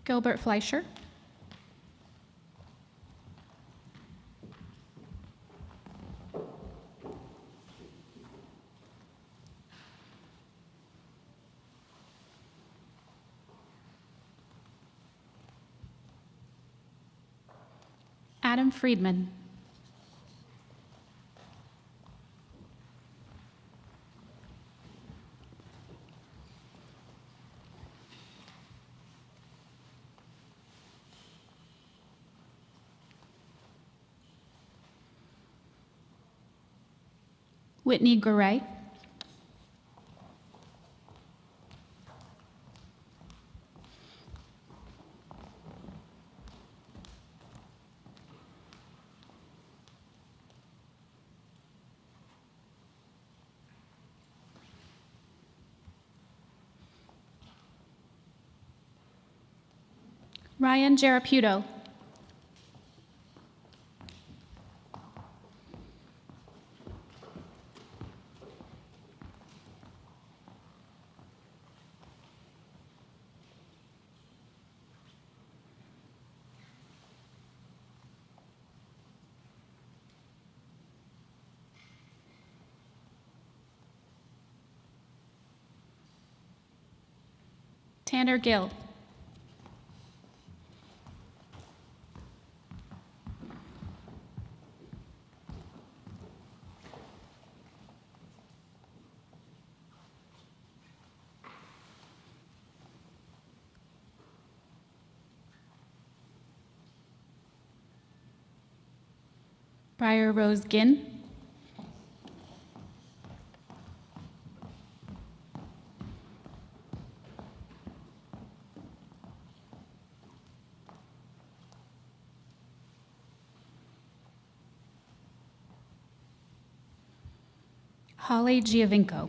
Gilbert Fleischer. Adam Friedman. Whitney Garay. Ryan Jaraputo. Tanner Gill. Briar Rose Ginn. Holly Giovinco.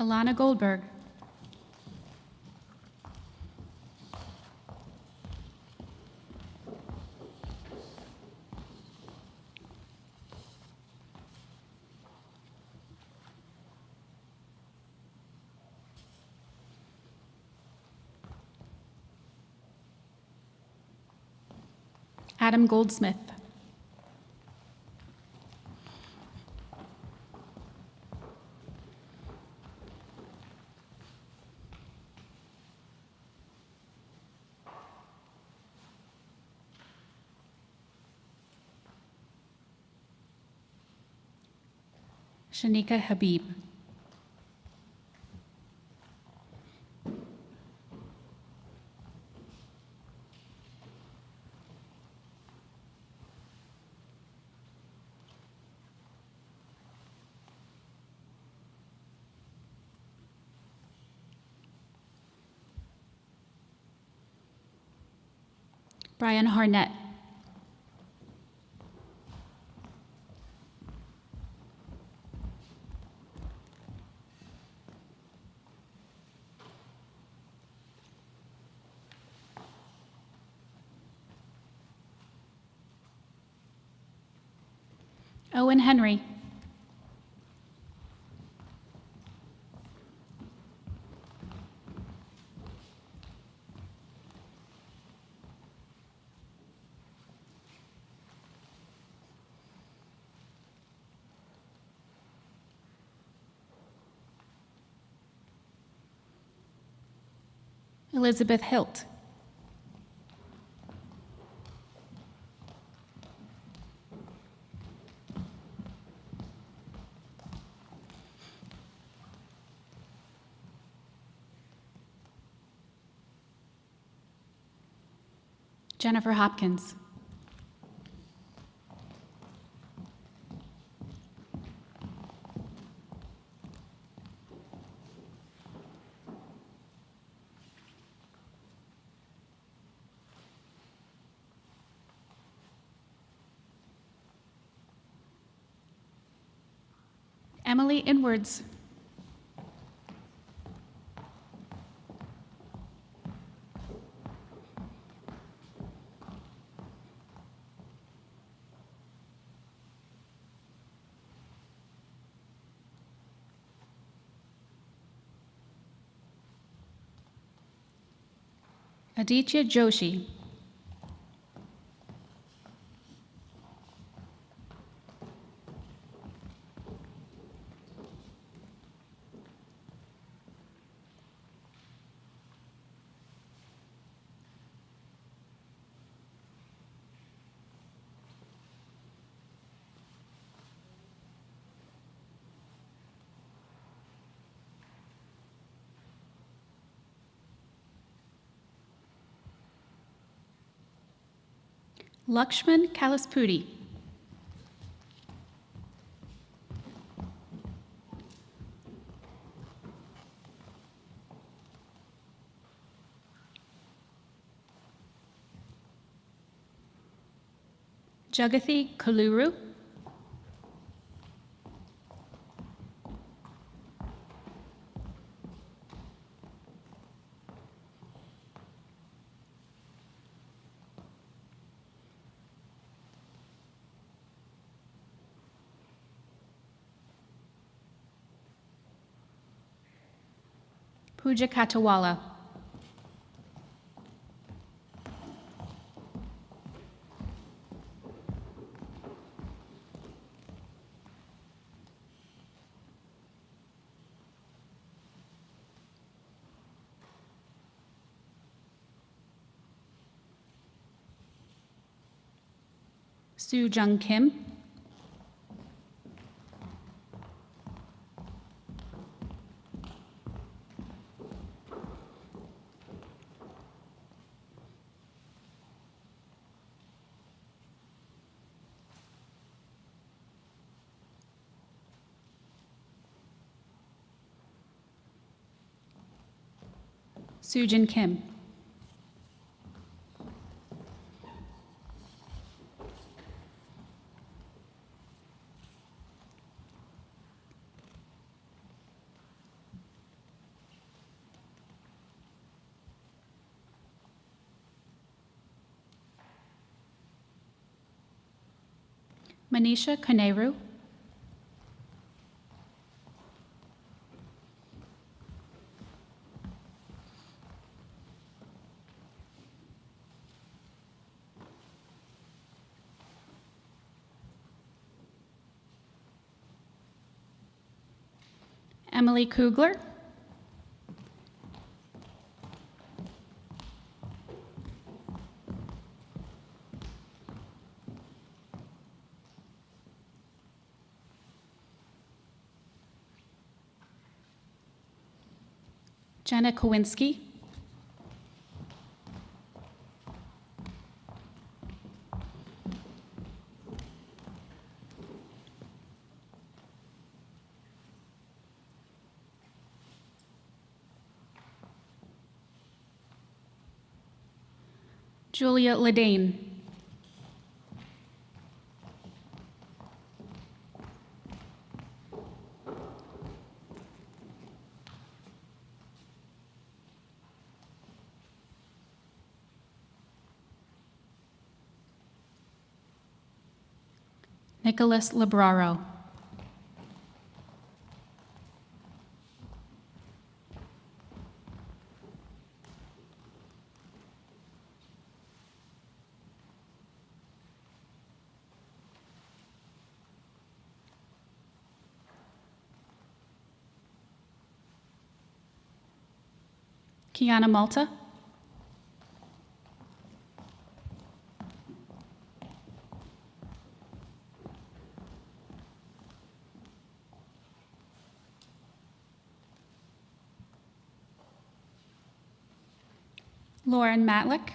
Alana Goldberg. Adam Goldsmith. Shanika Habib. Brian Harnett. Owen Henry. Elizabeth Hilt. Jennifer Hopkins. Emily Inwards. Aditya Joshi. Lakshman Kalaspudi. Jagathi Kaluru. Pooja Katawala. Soo Jung Kim. Soojin Kim. Manisha Kaneru. Emily Kugler. Jenna Kowinski. Julia Ledane. Nicholas Libraro. Kiana Malta. Lauren Matlick.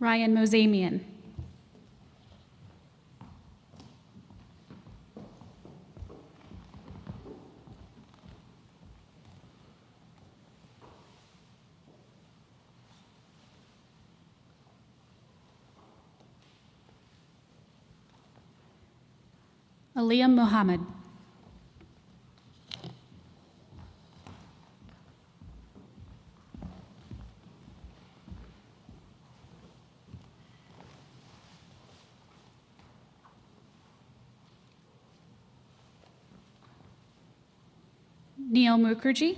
Ryan Mozamian. Aliyah Muhammad. Neil Mukherjee.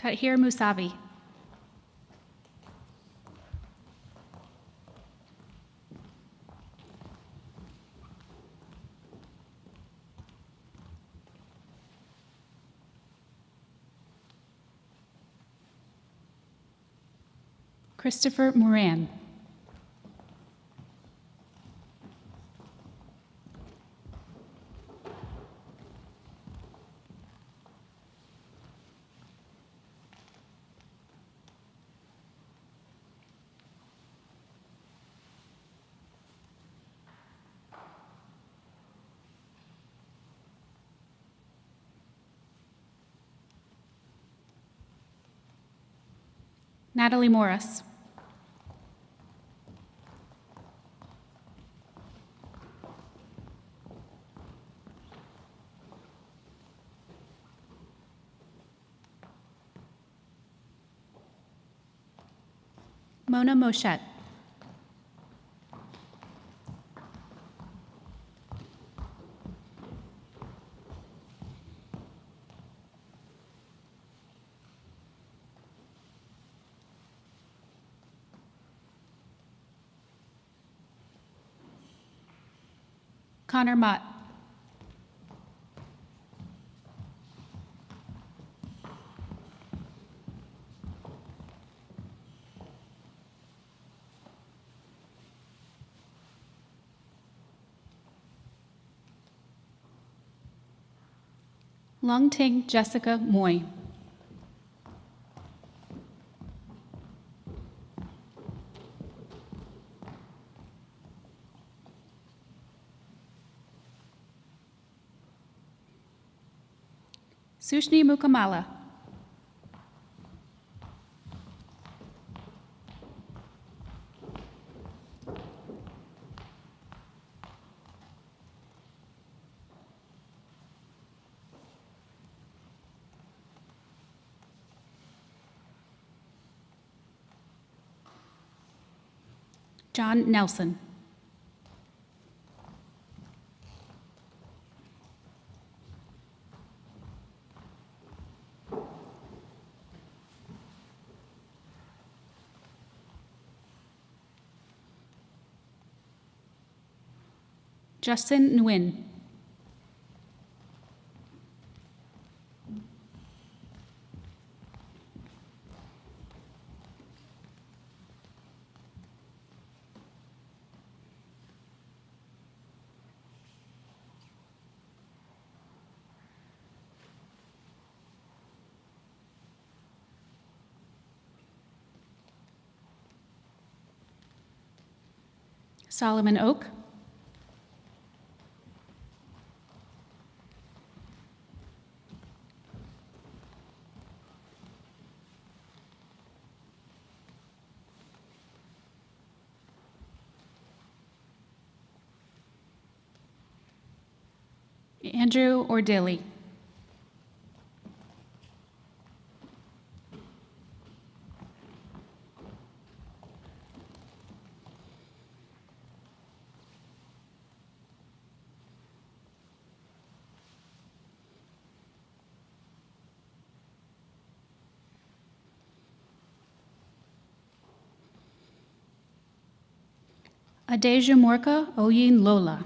Tahir Musavi. Christopher Moran. Natalie Morris. Mona Moshette. Connor Mott. Lung Ting Jessica Moy. Sushni Mukamala. John Nelson. Justin Nguyen. Solomon Oak. Andrew Ordilly. Adeja Morka Oyin Lola.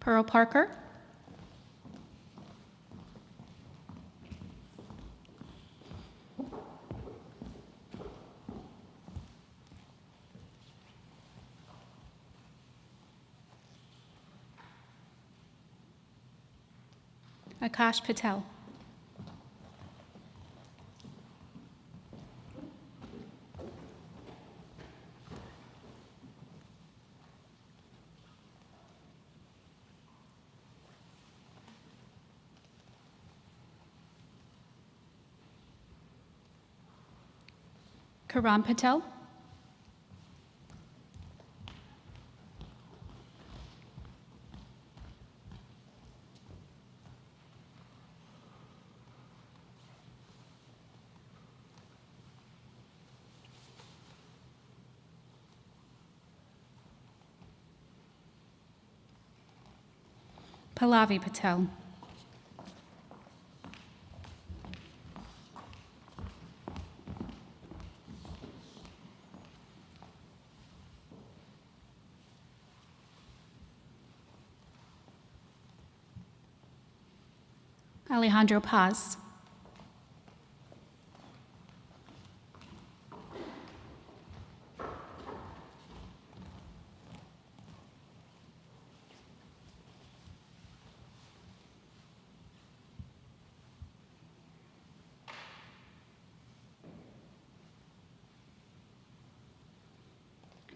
Pearl Parker. Akash Patel. Karan Patel. Pallavi Patel. Alejandro Paz.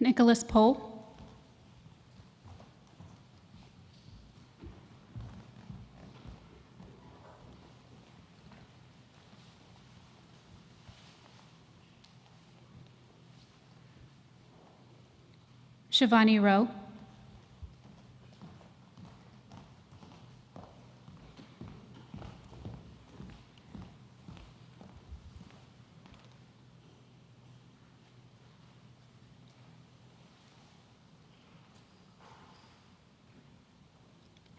Nicholas Pohl. Shivani Rowe.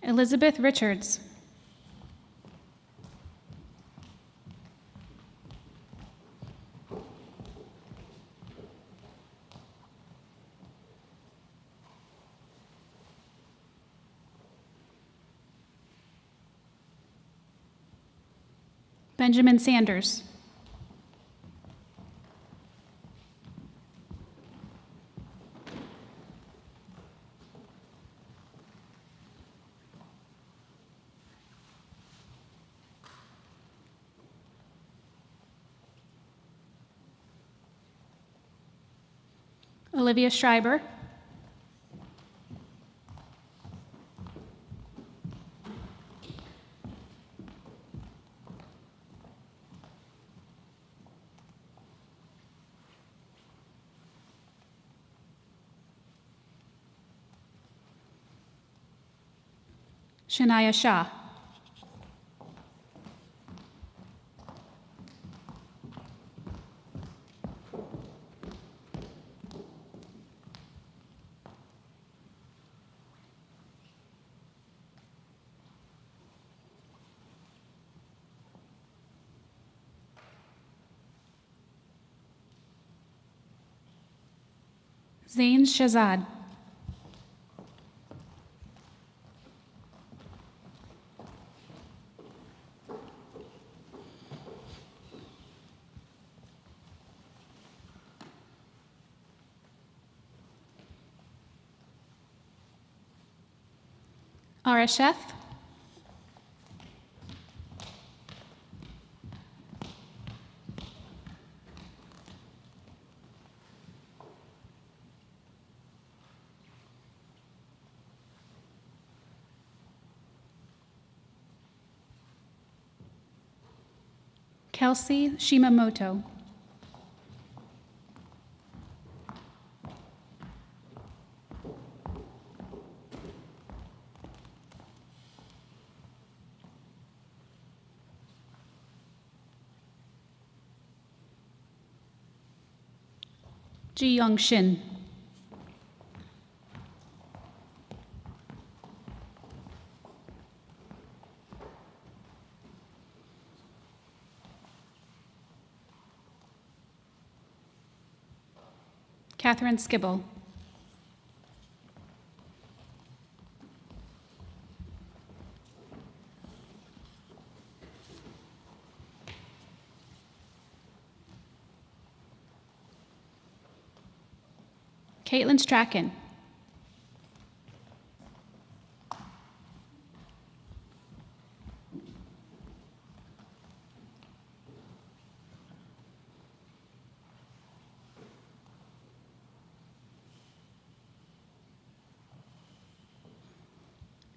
Elizabeth Richards. Benjamin Sanders. Olivia Schreiber. Shania Shah. Zain Shazad. Arasheth. Kelsey Shimamoto. Ji Young Shin. Catherine Skibble. Caitlin Strachan.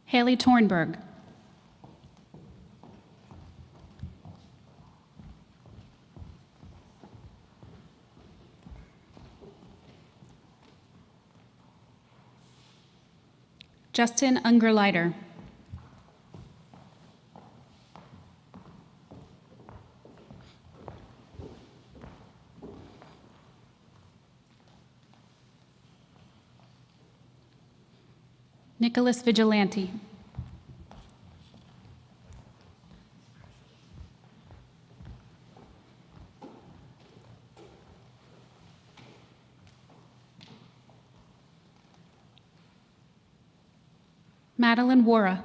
Haley Tornberg. Justin Ungerleider. Nicholas Vigilante. Madeline Wara.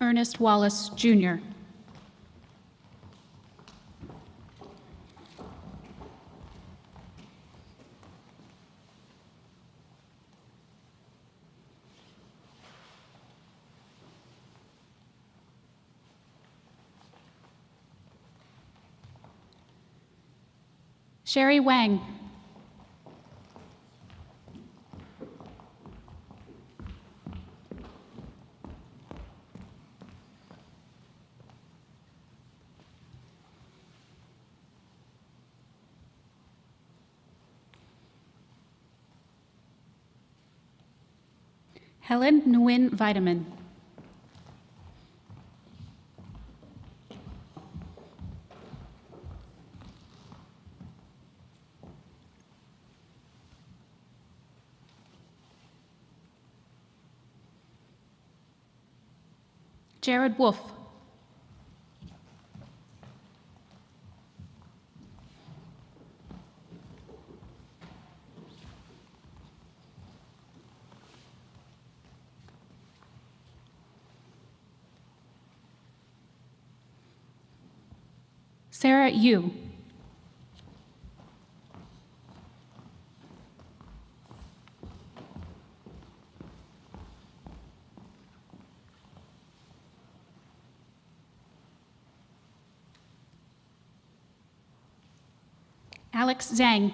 Ernest Wallace, Jr. Sherry Wang. Helen Nguyen Vitamin. Jared Wolf. Sarah Yu. Alex Zhang.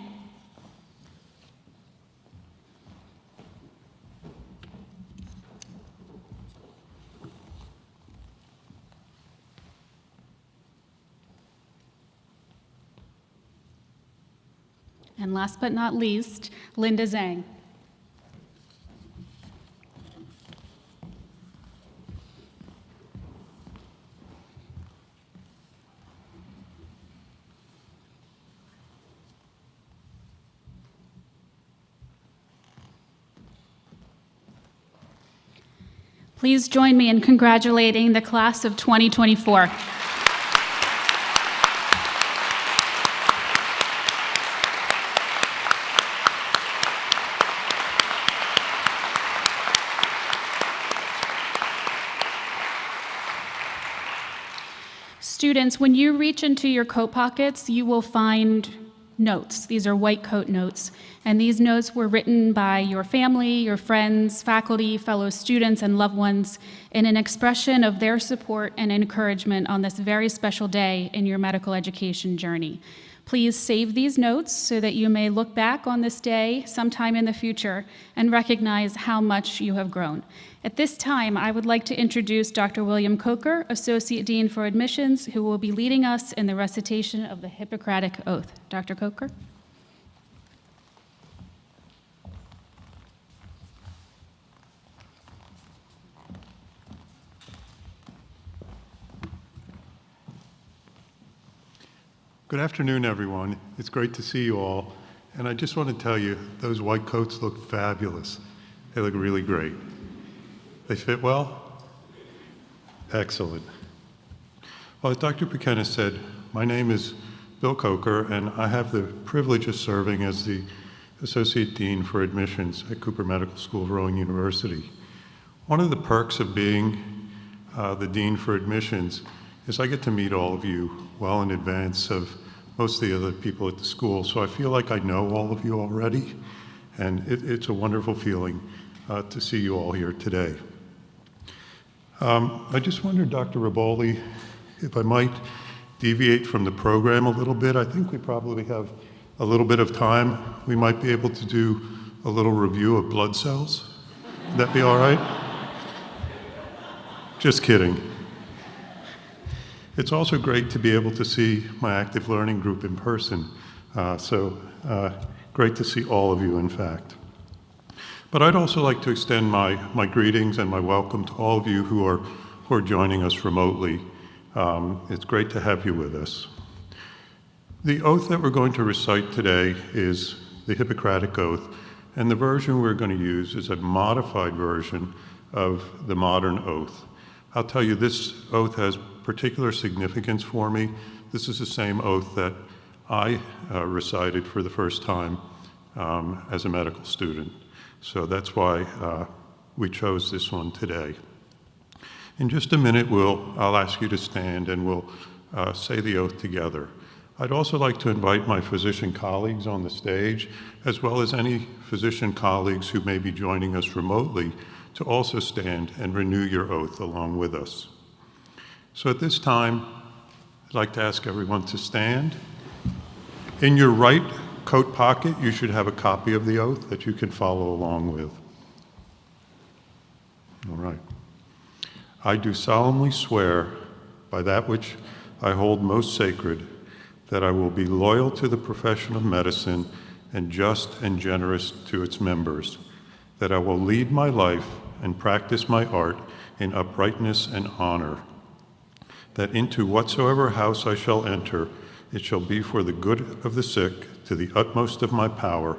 And last but not least, Linda Zhang. Please join me in congratulating the class of 2024. Students, when you reach into your coat pockets, you will find notes. These are white coat notes, and these notes were written by your family, your friends, faculty, fellow students, and loved ones in an expression of their support and encouragement on this very special day in your medical education journey. Please save these notes so that you may look back on this day sometime in the future and recognize how much you have grown. At this time, I would like to introduce Dr. William Coker, Associate Dean for Admissions, who will be leading us in the recitation of the Hippocratic Oath. Dr. Coker. Good afternoon, everyone. It's great to see you all. And I just want to tell you, those white coats look fabulous. They look really great. They fit well? Excellent. Well, as Dr. McKenna said, my name is Bill Coker, and I have the privilege of serving as the Associate Dean for Admissions at Cooper Medical School of Rowan University. One of the perks of being the Dean for Admissions is I get to meet all of you well in advance of most of the other people at the school, so I feel like I know all of you already, and it's a wonderful feeling to see you all here today. I just wondered, Dr. Riboli, if I might deviate from the program a little bit. I think we probably have a little bit of time. We might be able to do a little review of blood cells. Would that be all right? Just kidding. It's also great to be able to see my active learning group in person. Great to see all of you, in fact. But I'd also like to extend my greetings and my welcome to all of you who are joining us remotely. It's great to have you with us. The oath that we're going to recite today is the Hippocratic Oath, and the version we're going to use is a modified version of the modern oath. I'll tell you, this oath has particular significance for me. This is the same oath that I recited for the first time as a medical student. So that's why we chose this one today. In just a minute, I'll ask you to stand and we'll say the oath together. I'd also like to invite my physician colleagues on the stage, as well as any physician colleagues who may be joining us remotely, to also stand and renew your oath along with us. So at this time, I'd like to ask everyone to stand. In your right coat pocket, you should have a copy of the oath that you can follow along with. All right. I do solemnly swear by that which I hold most sacred, that I will be loyal to the profession of medicine and just and generous to its members, that I will lead my life and practice my art in uprightness and honor, that into whatsoever house I shall enter, it shall be for the good of the sick to the utmost of my power,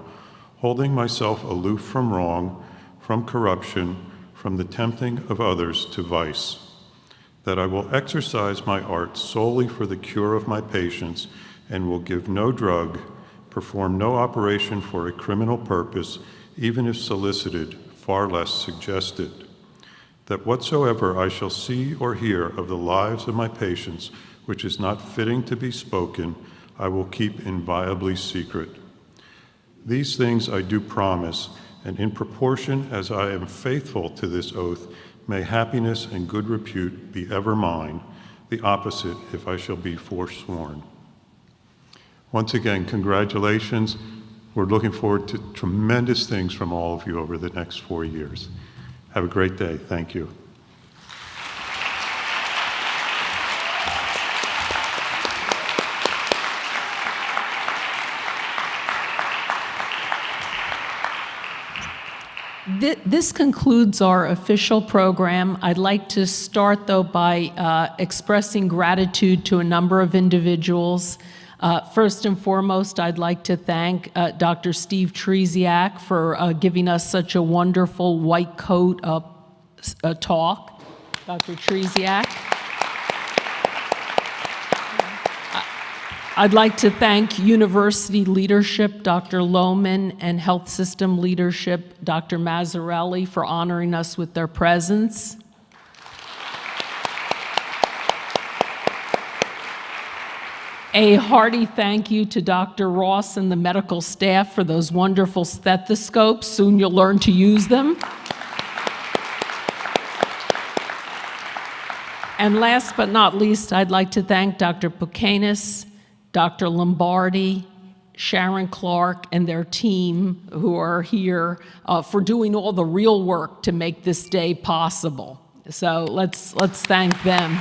holding myself aloof from wrong, from corruption, from the tempting of others to vice, that I will exercise my art solely for the cure of my patients and will give no drug, perform no operation for a criminal purpose, even if solicited, far less suggested, that whatsoever I shall see or hear of the lives of my patients, which is not fitting to be spoken, I will keep inviolably secret. These things I do promise, and in proportion as I am faithful to this oath, may happiness and good repute be ever mine, the opposite if I shall be forsworn. Once again, congratulations. We're looking forward to tremendous things from all of you over the next 4 years. Have a great day. Thank you. This concludes our official program. I'd like to start, though, by expressing gratitude to a number of individuals. First and foremost, I'd like to thank Dr. Steve Tresiak for giving us such a wonderful white coat talk. Dr. Tresiak. I'd like to thank university leadership, Dr. Lohman, and health system leadership, Dr. Mazzarelli, for honoring us with their presence. A hearty thank you to Dr. Ross and the medical staff for those wonderful stethoscopes. Soon you'll learn to use them. And last but not least, I'd like to thank Dr. Pucanis, Dr. Lombardi, Sharon Clark, and their team who are here for doing all the real work to make this day possible. So let's thank them.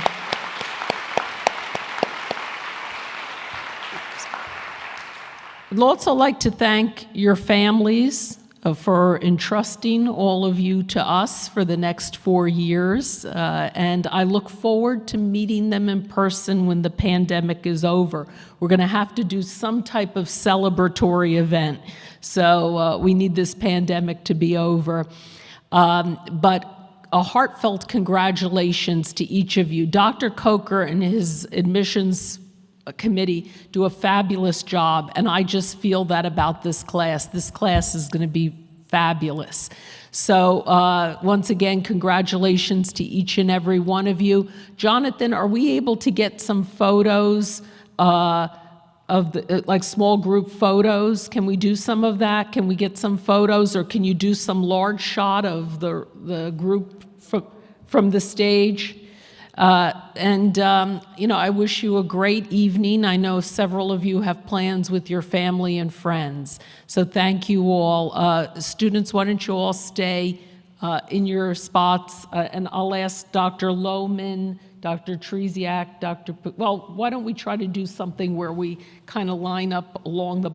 I'd also like to thank your families for entrusting all of you to us for the next 4 years, and I look forward to meeting them in person when the pandemic is over. We're going to have to do some type of celebratory event, so we need this pandemic to be over. But a heartfelt congratulations to each of you. Dr. Coker and his admissions committee do a fabulous job, and I just feel that about this class. This class is going to be fabulous. So once again, congratulations to each and every one of you. Jonathan, are we able to get some photos of the like small group photos? Can we do some of that? Can we get some photos, or can you do some large shot of the group from the stage? You know, I wish you a great evening. I know several of you have plans with your family and friends. So thank you all. Students, why don't you all stay in your spots? And I'll ask Dr. Lohman, Dr. Tresiak, well, why don't we try to do something where we kind of line up along the